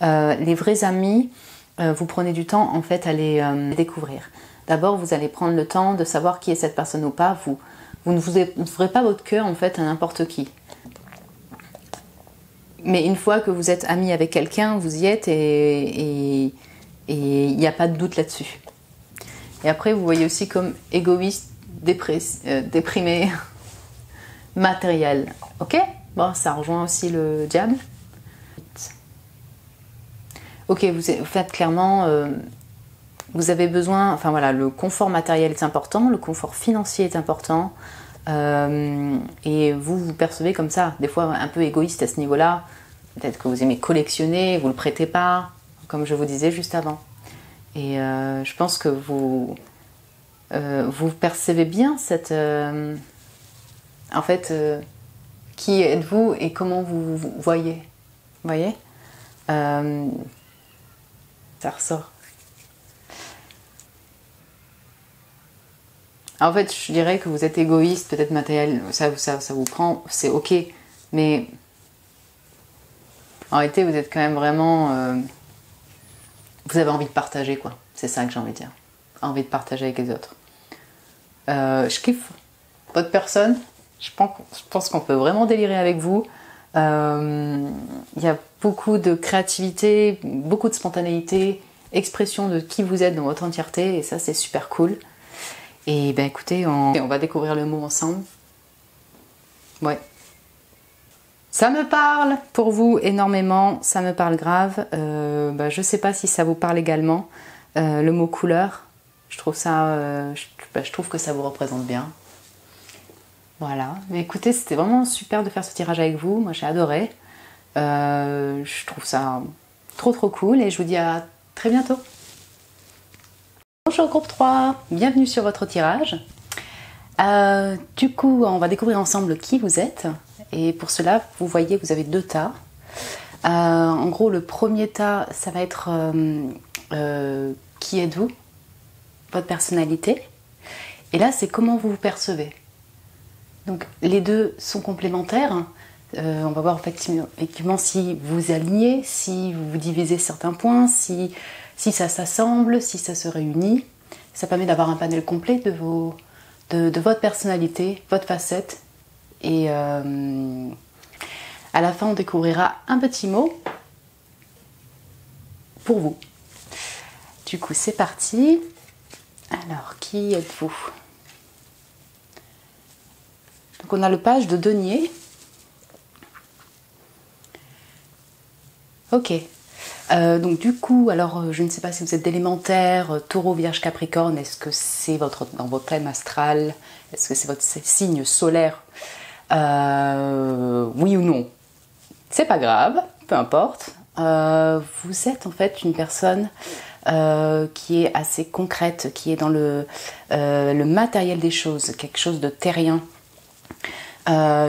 les vrais amis, vous prenez du temps en fait à les découvrir. D'abord vous allez prendre le temps de savoir qui est cette personne ou pas. Vous ne vous ouvrez pas votre cœur en fait à n'importe qui. Mais une fois que vous êtes ami avec quelqu'un, vous y êtes et il n'y a pas de doute là-dessus. Et après, vous voyez aussi comme égoïste, déprimé, matériel. Ok? Bon, ça rejoint aussi le diable. Ok, vous faites clairement... vous avez besoin... Enfin voilà, le confort matériel est important, le confort financier est important. Et vous percevez comme ça, des fois un peu égoïste à ce niveau-là. Peut-être que vous aimez collectionner, vous ne le prêtez pas, comme je vous disais juste avant. Et je pense que vous percevez bien cette... en fait, qui êtes-vous et comment vous voyez. Vous voyez ça ressort. En fait, je dirais que vous êtes égoïste, peut-être matériel, ça vous prend, c'est ok. Mais en réalité, vous êtes quand même vraiment... vous avez envie de partager, quoi. C'est ça que j'ai envie de dire. Envie de partager avec les autres. Je kiffe votre personne. Je pense qu'on peut vraiment délirer avec vous. Il y a beaucoup de créativité, beaucoup de spontanéité, expression de qui vous êtes dans votre entièreté. Et ça, c'est super cool. Et ben écoutez, on va découvrir le mot ensemble. Ouais. Ça me parle pour vous énormément, ça me parle grave. Je sais pas si ça vous parle également. Le mot couleur, je trouve je trouve que ça vous représente bien. Voilà, mais écoutez, c'était vraiment super de faire ce tirage avec vous. Moi j'ai adoré. Je trouve ça trop cool et je vous dis à très bientôt. Bonjour groupe 3, bienvenue sur votre tirage. Du coup, on va découvrir ensemble qui vous êtes. Et pour cela, vous voyez, vous avez 2 tas. En gros, le premier tas, ça va être qui êtes-vous, votre personnalité. Et là, c'est comment vous vous percevez. Donc, les deux sont complémentaires. On va voir effectivement si vous alignez, si vous vous divisez certains points, si ça s'assemble, si ça se réunit. Ça permet d'avoir un panel complet de votre personnalité, votre facette. Et à la fin, on découvrira un petit mot pour vous. Du coup, c'est parti. Alors, qui êtes-vous? Donc, on a le page de denier. Ok. Donc du coup, alors je ne sais pas si vous êtes d'élémentaire, taureau, vierge, capricorne, est-ce que c'est dans votre thème astral? Est-ce que c'est votre signe solaire? Oui ou non? C'est pas grave, peu importe. Vous êtes en fait une personne qui est assez concrète, qui est dans le matériel des choses, quelque chose de terrien.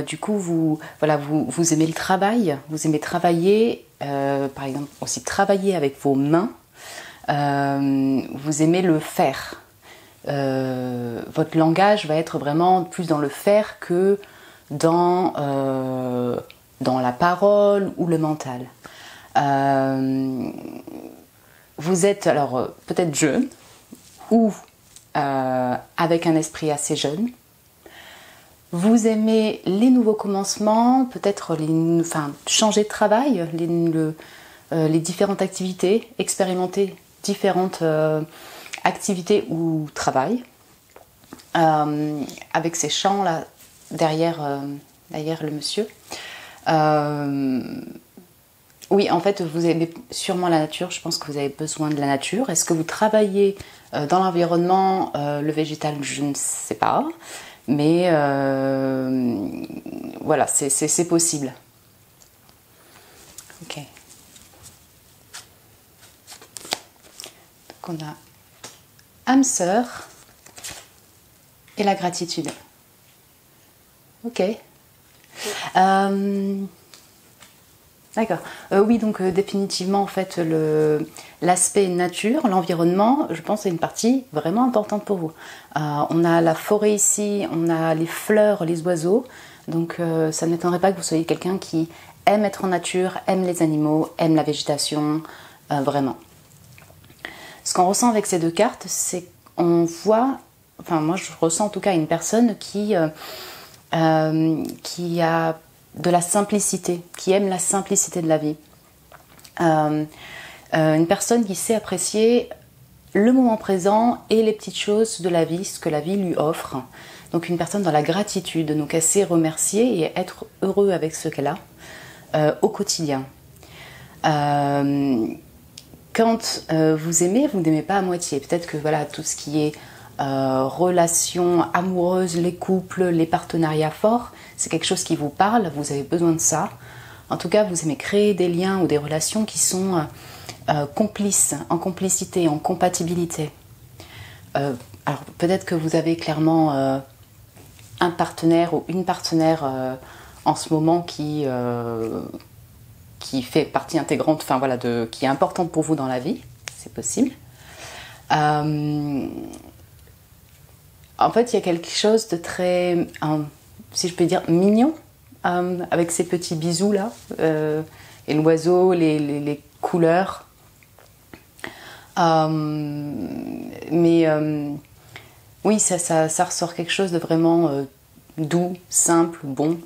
Du coup, vous aimez le travail, vous aimez travailler, par exemple aussi travailler avec vos mains, vous aimez le faire. Votre langage va être vraiment plus dans le faire que dans la parole ou le mental. Vous êtes alors peut-être jeune ou avec un esprit assez jeune. Vous aimez les nouveaux commencements, peut-être changer de travail, les différentes activités, expérimenter différentes activités ou travail. Avec ces champs là derrière le monsieur. Oui, en fait, vous aimez sûrement la nature. Je pense que vous avez besoin de la nature. Est-ce que vous travaillez dans l'environnement, le végétal? Je ne sais pas. Mais voilà, c'est possible. Ok. Donc on a âme sœur et la gratitude. Ok. D'accord. Oui, donc définitivement, en fait, l'aspect nature, l'environnement, je pense, c'est une partie vraiment importante pour vous. On a la forêt ici, on a les fleurs, les oiseaux, donc ça ne m'étonnerait pas que vous soyez quelqu'un qui aime être en nature, aime les animaux, aime la végétation, vraiment. Ce qu'on ressent avec ces 2 cartes, c'est qu'on voit, enfin moi je ressens en tout cas une personne qui a de la simplicité, qui aime la simplicité de la vie. Une personne qui sait apprécier le moment présent et les petites choses de la vie, ce que la vie lui offre. Donc une personne dans la gratitude, donc elle sait remercier et être heureux avec ce qu'elle a au quotidien. Quand vous aimez, vous n'aimez pas à moitié. Peut-être que voilà, tout ce qui est relations amoureuses, les couples, les partenariats forts, c'est quelque chose qui vous parle, vous avez besoin de ça. En tout cas, vous aimez créer des liens ou des relations qui sont complices, en complicité, en compatibilité. Alors peut-être que vous avez clairement un partenaire ou une partenaire en ce moment qui fait partie intégrante, enfin voilà, qui est importante pour vous dans la vie, c'est possible. En fait, il y a quelque chose de très, si je peux dire, mignon, avec ces petits bisous là, et l'oiseau, les couleurs. Oui, ça ressort quelque chose de vraiment doux, simple, bon.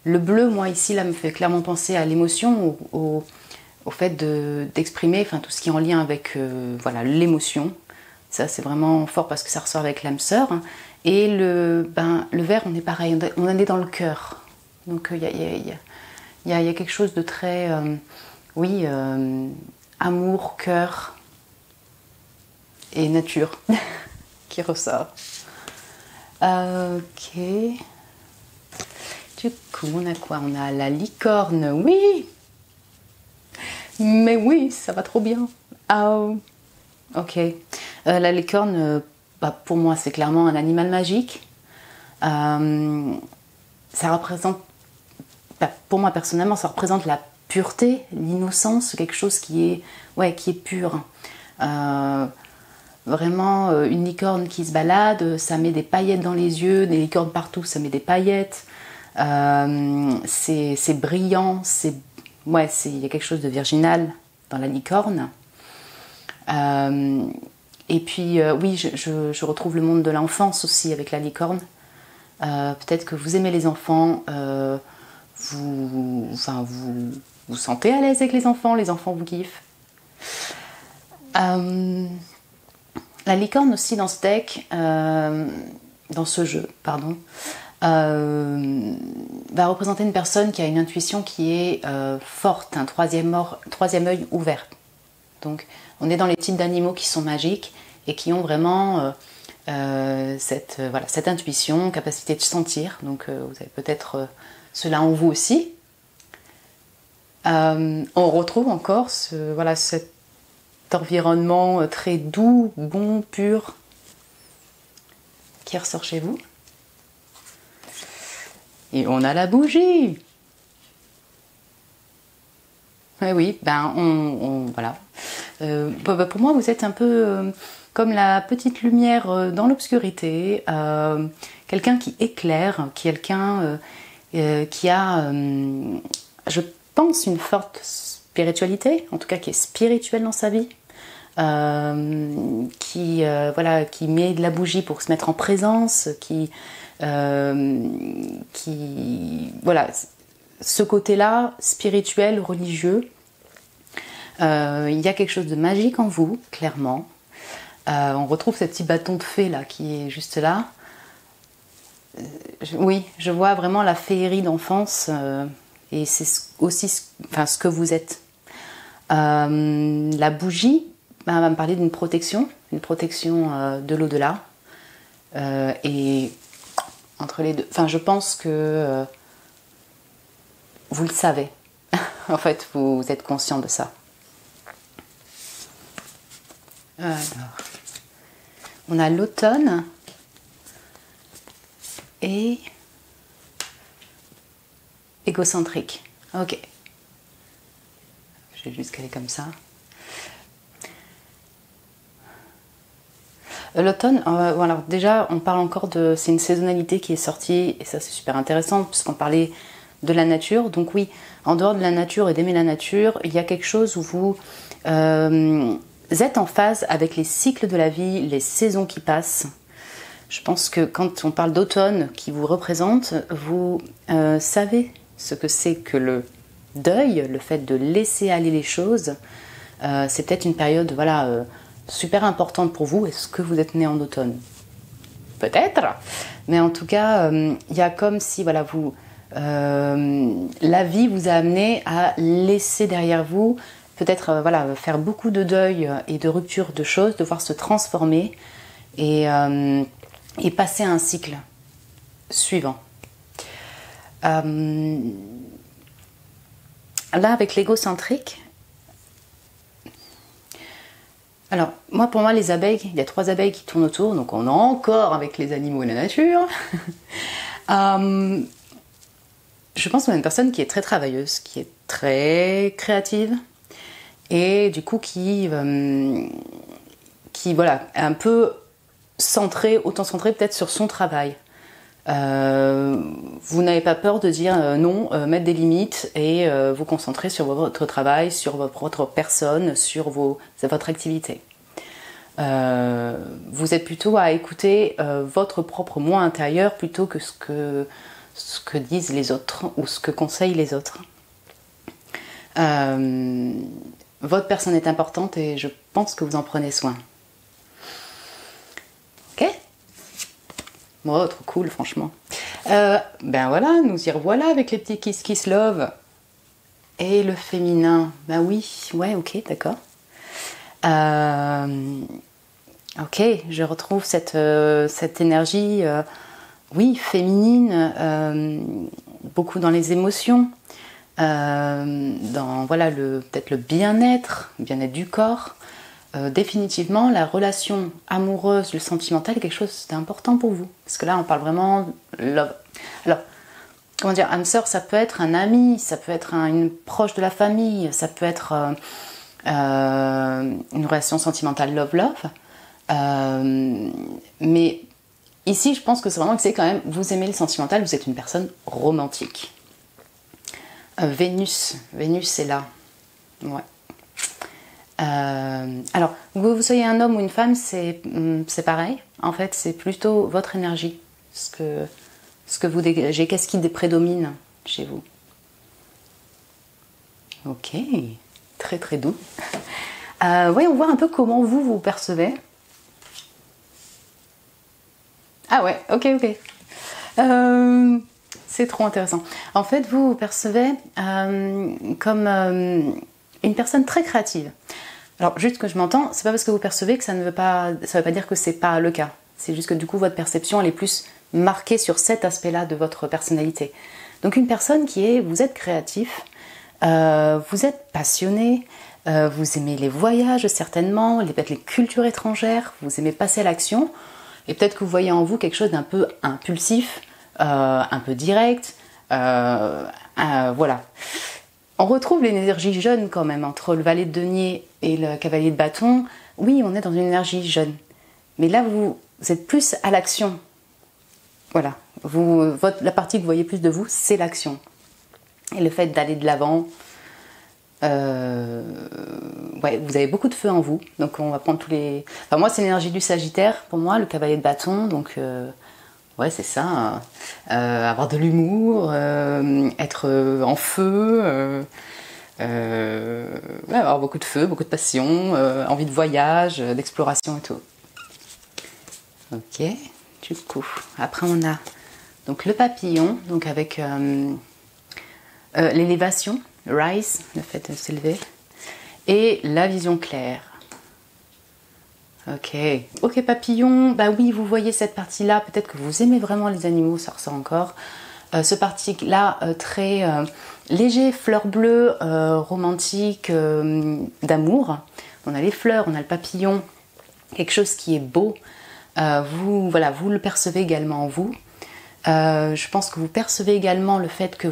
Le bleu, moi ici, là, me fait clairement penser à l'émotion, au fait d'exprimer, enfin tout ce qui est en lien avec voilà, l'émotion. Ça, c'est vraiment fort parce que ça ressort avec l'âme sœur. Et le vert, on est pareil, on est dans le cœur. Donc, il y a quelque chose de très, oui, amour, cœur et nature qui ressort. Ok. Du coup, on a quoi? On a la licorne, oui! Mais oui, ça va trop bien. Oh. Ok. La licorne, pour moi, c'est clairement un animal magique. Ça représente, pour moi personnellement, ça représente la pureté, l'innocence, quelque chose qui est pur. Vraiment, une licorne qui se balade, ça met des paillettes dans les yeux, des licornes partout, ça met des paillettes. C'est brillant, il y a quelque chose de virginal dans la licorne. Et puis, oui, je retrouve le monde de l'enfance aussi avec la licorne. Peut-être que vous aimez les enfants, vous vous sentez à l'aise avec les enfants vous kiffent. La licorne aussi dans ce deck, dans ce jeu, pardon, va représenter une personne qui a une intuition qui est forte, un troisième œil ouvert. Donc on est dans les types d'animaux qui sont magiques et qui ont vraiment cette intuition, capacité de sentir. Donc vous avez peut-être cela en vous aussi. On retrouve encore cet environnement très doux, bon, pur qui ressort chez vous. Et on a la bougie. Oui, voilà. Pour moi, vous êtes un peu comme la petite lumière dans l'obscurité, quelqu'un qui éclaire, quelqu'un qui a, je pense, une forte spiritualité, en tout cas qui est spirituel dans sa vie, qui met de la bougie pour se mettre en présence, ce côté-là, spirituel, religieux. Il y a quelque chose de magique en vous, clairement. On retrouve ce petit bâton de fée là qui est juste là. Oui, je vois vraiment la féerie d'enfance et c'est aussi ce que vous êtes. La bougie va me parler d'une protection de l'au-delà. Et entre les deux, je pense que vous le savez. En fait, vous êtes conscient de ça. Alors, on a l'automne et égocentrique. Ok. Je vais juste caler comme ça. L'automne, alors déjà, on parle encore c'est une saisonnalité qui est sortie, et ça c'est super intéressant, puisqu'on parlait de la nature. Donc oui, en dehors de la nature et d'aimer la nature, il y a quelque chose où vous êtes en phase avec les cycles de la vie, les saisons qui passent. Je pense que quand on parle d'automne qui vous représente, vous savez ce que c'est que le deuil, le fait de laisser aller les choses. C'est peut-être une période, super importante pour vous. Est-ce que vous êtes né en automne? Peut-être, mais en tout cas, il y a comme si la vie vous a amené à laisser derrière vous, peut-être faire beaucoup de deuil et de rupture de choses, devoir se transformer et passer à un cycle suivant. Là, avec l'égocentrique, alors, pour moi, les abeilles, il y a 3 abeilles qui tournent autour, donc on est encore avec les animaux et la nature. Je pense qu'on a une personne qui est très travailleuse, qui est très créative, et du coup qui est un peu autant centrée peut-être sur son travail. Vous n'avez pas peur de dire non, mettre des limites et vous concentrer sur votre travail, sur votre personne, sur votre activité. Vous êtes plutôt à écouter votre propre moi intérieur plutôt que ce que disent les autres ou ce que conseillent les autres. Votre personne est importante et je pense que vous en prenez soin. Oh, trop cool, franchement. Ben voilà, nous y revoilà avec les petits Kiss Kiss Love. Et le féminin, ben oui, ouais, ok, d'accord. Ok, je retrouve cette énergie, oui, féminine, beaucoup dans les émotions, dans voilà, peut-être le bien-être du corps. Définitivement, la relation amoureuse, le sentimental est quelque chose d'important pour vous. Parce que là, on parle vraiment de love. Alors, comment dire, âme sœur, ça peut être un ami, ça peut être une proche de la famille, ça peut être une relation sentimentale love-love. Mais ici, je pense que c'est vraiment que c'est quand même, vous aimez le sentimental, vous êtes une personne romantique. Vénus est là. Ouais. Alors, que vous soyez un homme ou une femme, c'est pareil. En fait, c'est plutôt votre énergie, ce que vous dégagez. Qu'est-ce qui prédomine chez vous? Ok, très très doux. Oui, on voit un peu comment vous percevez. Ah ouais, ok. C'est trop intéressant. En fait, vous percevez comme une personne très créative. Alors, juste que je m'entends, c'est pas parce que vous percevez que ça veut pas dire que c'est pas le cas. C'est juste que du coup, votre perception, elle est plus marquée sur cet aspect-là de votre personnalité. Donc, une personne vous êtes créatif, vous êtes passionné, vous aimez les voyages certainement, peut-être les cultures étrangères, vous aimez passer à l'action, et peut-être que vous voyez en vous quelque chose d'un peu impulsif, un peu direct, voilà. On retrouve l'énergie jeune quand même, entre le valet de denier et le cavalier de bâton. Oui, on est dans une énergie jeune. Mais là, vous êtes plus à l'action. Voilà. La partie que vous voyez plus de vous, c'est l'action. Et le fait d'aller de l'avant. Ouais, vous avez beaucoup de feu en vous. Donc on va prendre tous les... Enfin, moi, c'est l'énergie du Sagittaire, pour moi, le cavalier de bâton. Donc... ouais, c'est ça. Avoir de l'humour, être en feu, ouais, avoir beaucoup de feu, beaucoup de passion, envie de voyage, d'exploration et tout. Ok, du coup, après on a donc le papillon, donc avec l'élévation, rise, le fait de s'élever, et la vision claire. Ok papillon, bah oui, vous voyez cette partie-là, peut-être que vous aimez vraiment les animaux, ça ressort encore. Ce parti-là, très léger, fleur bleue, romantique, d'amour. On a les fleurs, on a le papillon, quelque chose qui est beau. Vous le percevez également en vous. Je pense que vous percevez également le fait que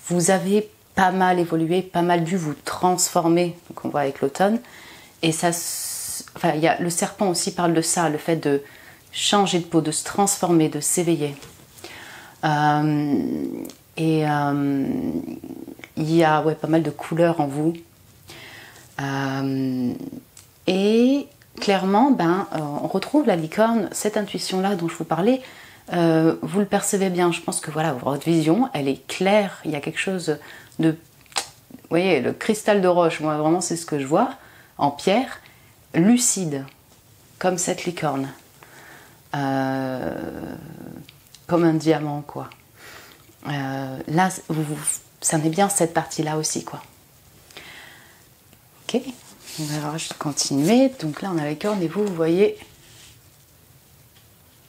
vous avez pas mal évolué, pas mal dû vous transformer, donc on voit avec l'automne, et ça... Enfin, le serpent aussi parle de ça, le fait de changer de peau, de se transformer, de s'éveiller. Il y a pas mal de couleurs en vous. Et clairement, on retrouve la licorne, cette intuition-là dont je vous parlais, vous le percevez bien. Je pense que voilà, votre vision, elle est claire. Il y a quelque chose de... Vous voyez, le cristal de roche, moi vraiment c'est ce que je vois, en pierre, lucide, comme cette licorne, comme un diamant quoi. Là, ça n'est bien cette partie-là aussi quoi. Ok, on va juste continuer. Donc là, on a la licorne et vous voyez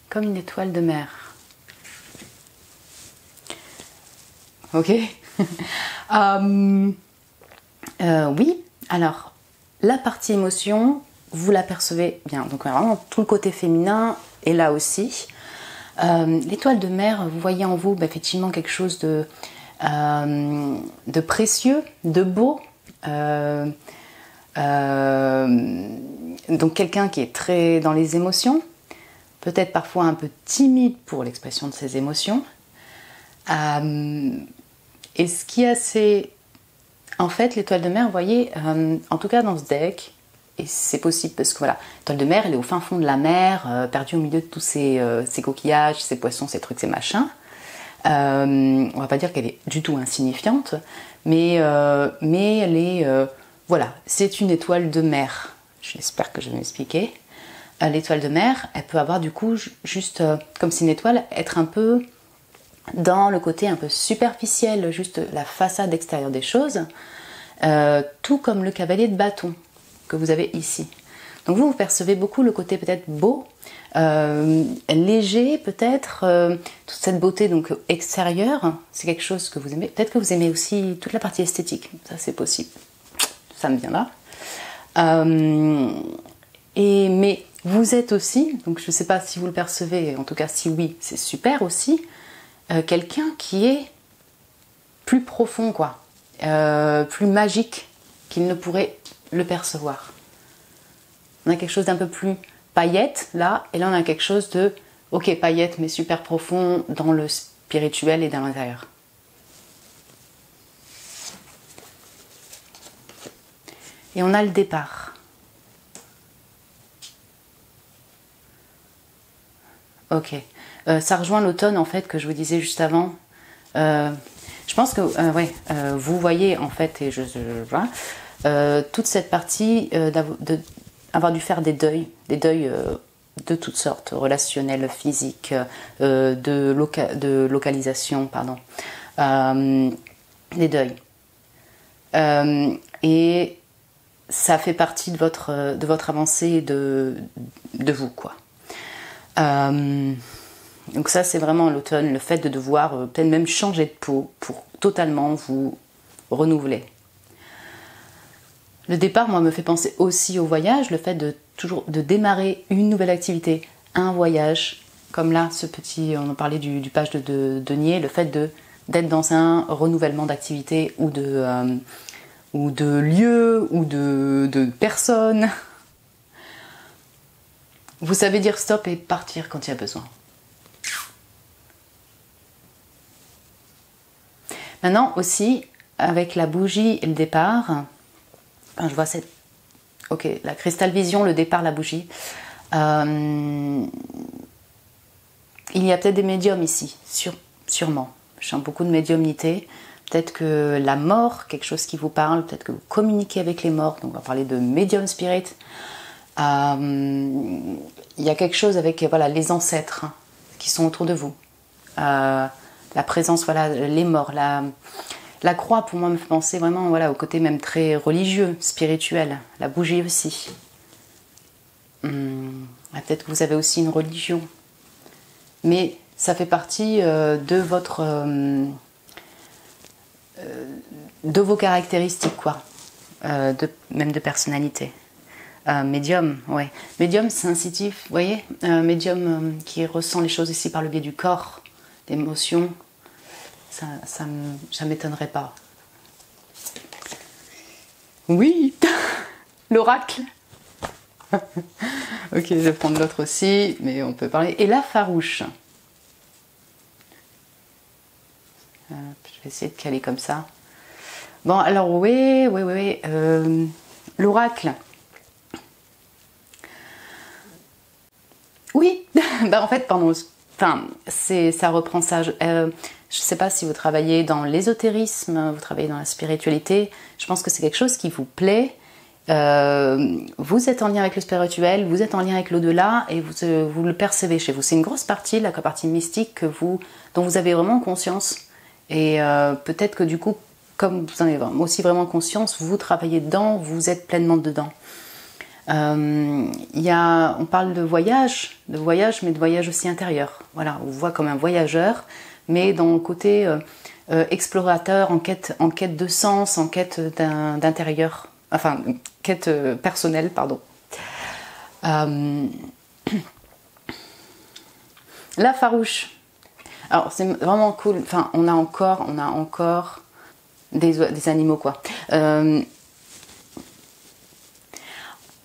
comme une étoile de mer. Ok. Oui. Alors, la partie émotion, vous l'apercevez bien. Donc vraiment tout le côté féminin est là aussi. L'étoile de mer, vous voyez en vous effectivement quelque chose de précieux, de beau. Donc quelqu'un qui est très dans les émotions, peut-être parfois un peu timide pour l'expression de ses émotions. Et ce qui est assez... En fait, l'étoile de mer, vous voyez, en tout cas dans ce deck, et c'est possible parce que voilà, l'étoile de mer, elle est au fin fond de la mer, perdue au milieu de tous ces coquillages, ces poissons, ces trucs, ces machins. On va pas dire qu'elle est du tout insignifiante, mais elle est... voilà, c'est une étoile de mer. J'espère que je vais m'expliquer. l'étoile de mer, elle peut avoir du coup, juste comme c'est une étoile, être un peu dans le côté un peu superficiel, juste la façade extérieure des choses, tout comme le cavalier de bâton que vous avez ici. Donc vous percevez beaucoup le côté peut-être beau, léger peut-être, toute cette beauté donc extérieure, c'est quelque chose que vous aimez. Peut-être que vous aimez aussi toute la partie esthétique, ça c'est possible, ça me vient là. Mais vous êtes aussi, donc je ne sais pas si vous le percevez, en tout cas si oui, c'est super aussi, quelqu'un qui est plus profond, quoi, plus magique qu'il ne pourrait le percevoir. On a quelque chose d'un peu plus paillette là, et là on a quelque chose de, ok, paillette mais super profond dans le spirituel et dans l'intérieur. Et on a le départ. Ok. Ça rejoint l'automne en fait que je vous disais juste avant. Je pense que vous voyez en fait, et je vois, toute cette partie d'avoir dû faire des deuils de toutes sortes, relationnels, physiques, de localisation, pardon, des deuils. Et ça fait partie de votre avancée de vous, quoi. Donc ça c'est vraiment l'automne, le fait de devoir peut-être même changer de peau pour totalement vous renouveler. Le départ, moi, me fait penser aussi au voyage, le fait de toujours de démarrer une nouvelle activité, un voyage, comme là, ce petit, on en parlait du page de Denier, le fait d'être dans un renouvellement d'activité ou de lieu ou de personnes. Vous savez dire stop et partir quand il y a besoin. Maintenant aussi, avec la bougie et le départ, je vois cette... Ok, la Crystal Vision, le départ, la bougie. Il y a peut-être des médiums ici, sûrement. Je sens beaucoup de médiumnité. Peut-être que la mort, quelque chose qui vous parle, peut-être que vous communiquez avec les morts, donc on va parler de medium spirit. Il y a quelque chose avec les ancêtres qui sont autour de vous. La présence, les morts, la croix pour moi me fait penser vraiment au côté même très religieux, spirituel, la bougie aussi. Peut-être que vous avez aussi une religion, mais ça fait partie de vos caractéristiques, quoi, même de personnalité. Médium, ouais. Médium sensitif, vous voyez, médium qui ressent les choses ici par le biais du corps, d'émotions. Ça m'étonnerait pas. Oui, l'oracle. Ok, je vais prendre l'autre aussi, mais on peut parler. Et la farouche. Je vais essayer de caler comme ça. Bon, alors oui. L'oracle. Oui, en fait, pardon. Ça reprend ça. Je ne sais pas si vous travaillez dans l'ésotérisme, vous travaillez dans la spiritualité. Je pense que c'est quelque chose qui vous plaît. Vous êtes en lien avec le spirituel, vous êtes en lien avec l'au-delà et vous le percevez chez vous. C'est une grosse partie, la partie mystique dont vous avez vraiment conscience. Et peut-être que du coup, comme vous en avez aussi vraiment conscience, vous travaillez dedans, vous êtes pleinement dedans. On parle de voyage, mais de voyage aussi intérieur. Voilà, on vous voit comme un voyageur, mais dans le côté explorateur, en quête de sens, en quête d'intérieur, enfin, quête personnelle, pardon. La farouche. Alors, c'est vraiment cool. Enfin, on a encore des animaux, quoi. Vous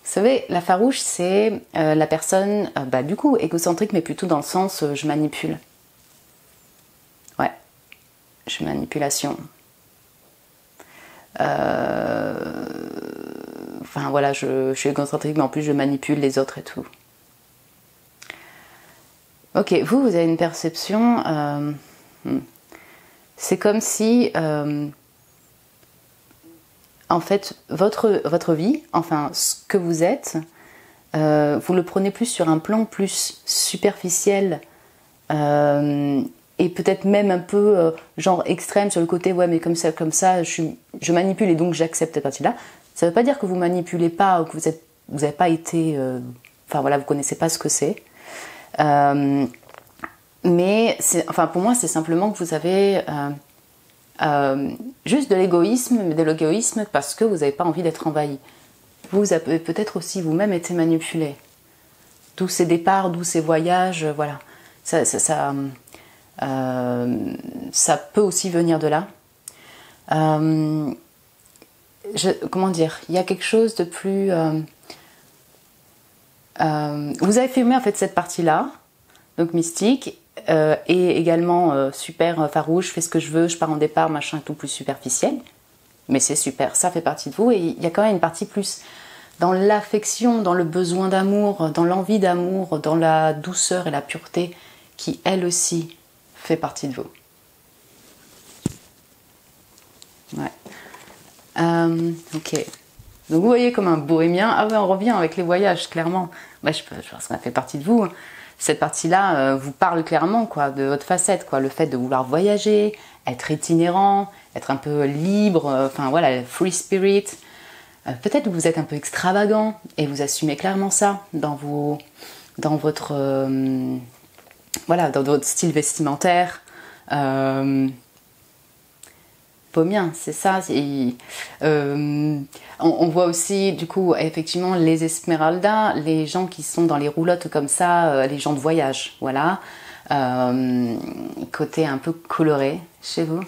savez, la farouche, c'est la personne, du coup, égocentrique, mais plutôt dans le sens je manipule. Ouais, manipulation. Je suis égocentrique, mais en plus je manipule les autres et tout. Ok, vous avez une perception. C'est comme si, en fait, votre vie, enfin, ce que vous êtes, vous le prenez plus sur un plan plus superficiel et peut-être même un peu genre extrême sur le côté ouais mais comme ça je manipule et donc j'accepte cette partie-là. Ça ne veut pas dire que vous manipulez pas ou que vous n'avez pas été enfin voilà, vous connaissez pas ce que c'est. Mais enfin pour moi c'est simplement que vous avez juste de l'égoïsme, mais de l'égoïsme parce que vous n'avez pas envie d'être envahi. Vous avez peut-être aussi vous-même été manipulé. D'où ces départs, d'où ces voyages, voilà. Ça peut aussi venir de là. Comment dire, il y a quelque chose de plus... vous avez filmé en fait cette partie-là, donc mystique, et également super farouche, je fais ce que je veux, je pars en départ, machin, tout plus superficiel. Mais c'est super, ça fait partie de vous. Et il y a quand même une partie plus dans l'affection, dans le besoin d'amour, dans l'envie d'amour, dans la douceur et la pureté qui, elle aussi, fait partie de vous. Ouais. Ok. Donc vous voyez comme un bohémien. Ah ouais, on revient avec les voyages, clairement. Ouais, je pense que ça fait partie de vous. Cette partie-là vous parle clairement quoi, de votre facette, quoi. Le fait de vouloir voyager, être itinérant, être un peu libre, enfin voilà, free spirit. Peut-être que vous êtes un peu extravagant et vous assumez clairement ça dans votre voilà, dans votre style vestimentaire. Bien, c'est ça. On voit aussi, du coup, effectivement, les Esmeraldas, les gens qui sont dans les roulottes comme ça, les gens de voyage, voilà. Côté un peu coloré chez vous.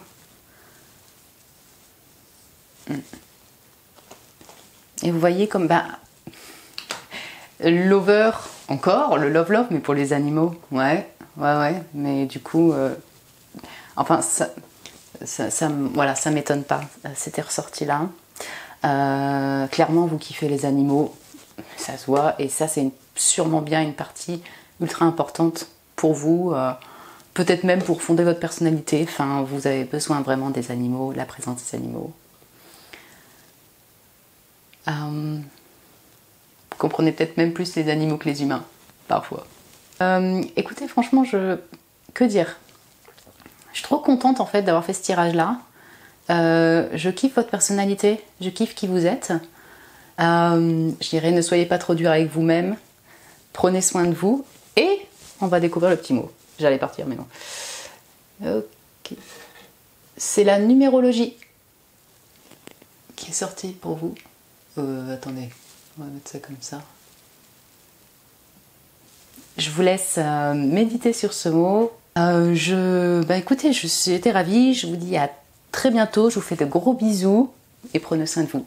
Et vous voyez comme, lover, encore, le love, mais pour les animaux, ouais, mais du coup, enfin, voilà, ça m'étonne pas, c'était ressorti là. Clairement, vous kiffez les animaux, ça se voit, et ça, c'est sûrement bien une partie ultra importante pour vous, peut-être même pour fonder votre personnalité. Enfin, vous avez besoin vraiment des animaux, de la présence des animaux. Vous comprenez peut-être même plus les animaux que les humains, parfois. Écoutez, franchement, que dire ? Je suis trop contente en fait d'avoir fait ce tirage-là. Je kiffe votre personnalité, je kiffe qui vous êtes. Je dirais ne soyez pas trop dur avec vous-même, prenez soin de vous et on va découvrir le petit mot. J'allais partir mais non. Ok. C'est la numérologie qui est sortie pour vous. Attendez, on va mettre ça comme ça. Je vous laisse méditer sur ce mot. Écoutez, j'ai été ravie, je vous dis à très bientôt, je vous fais de gros bisous et prenez soin de vous.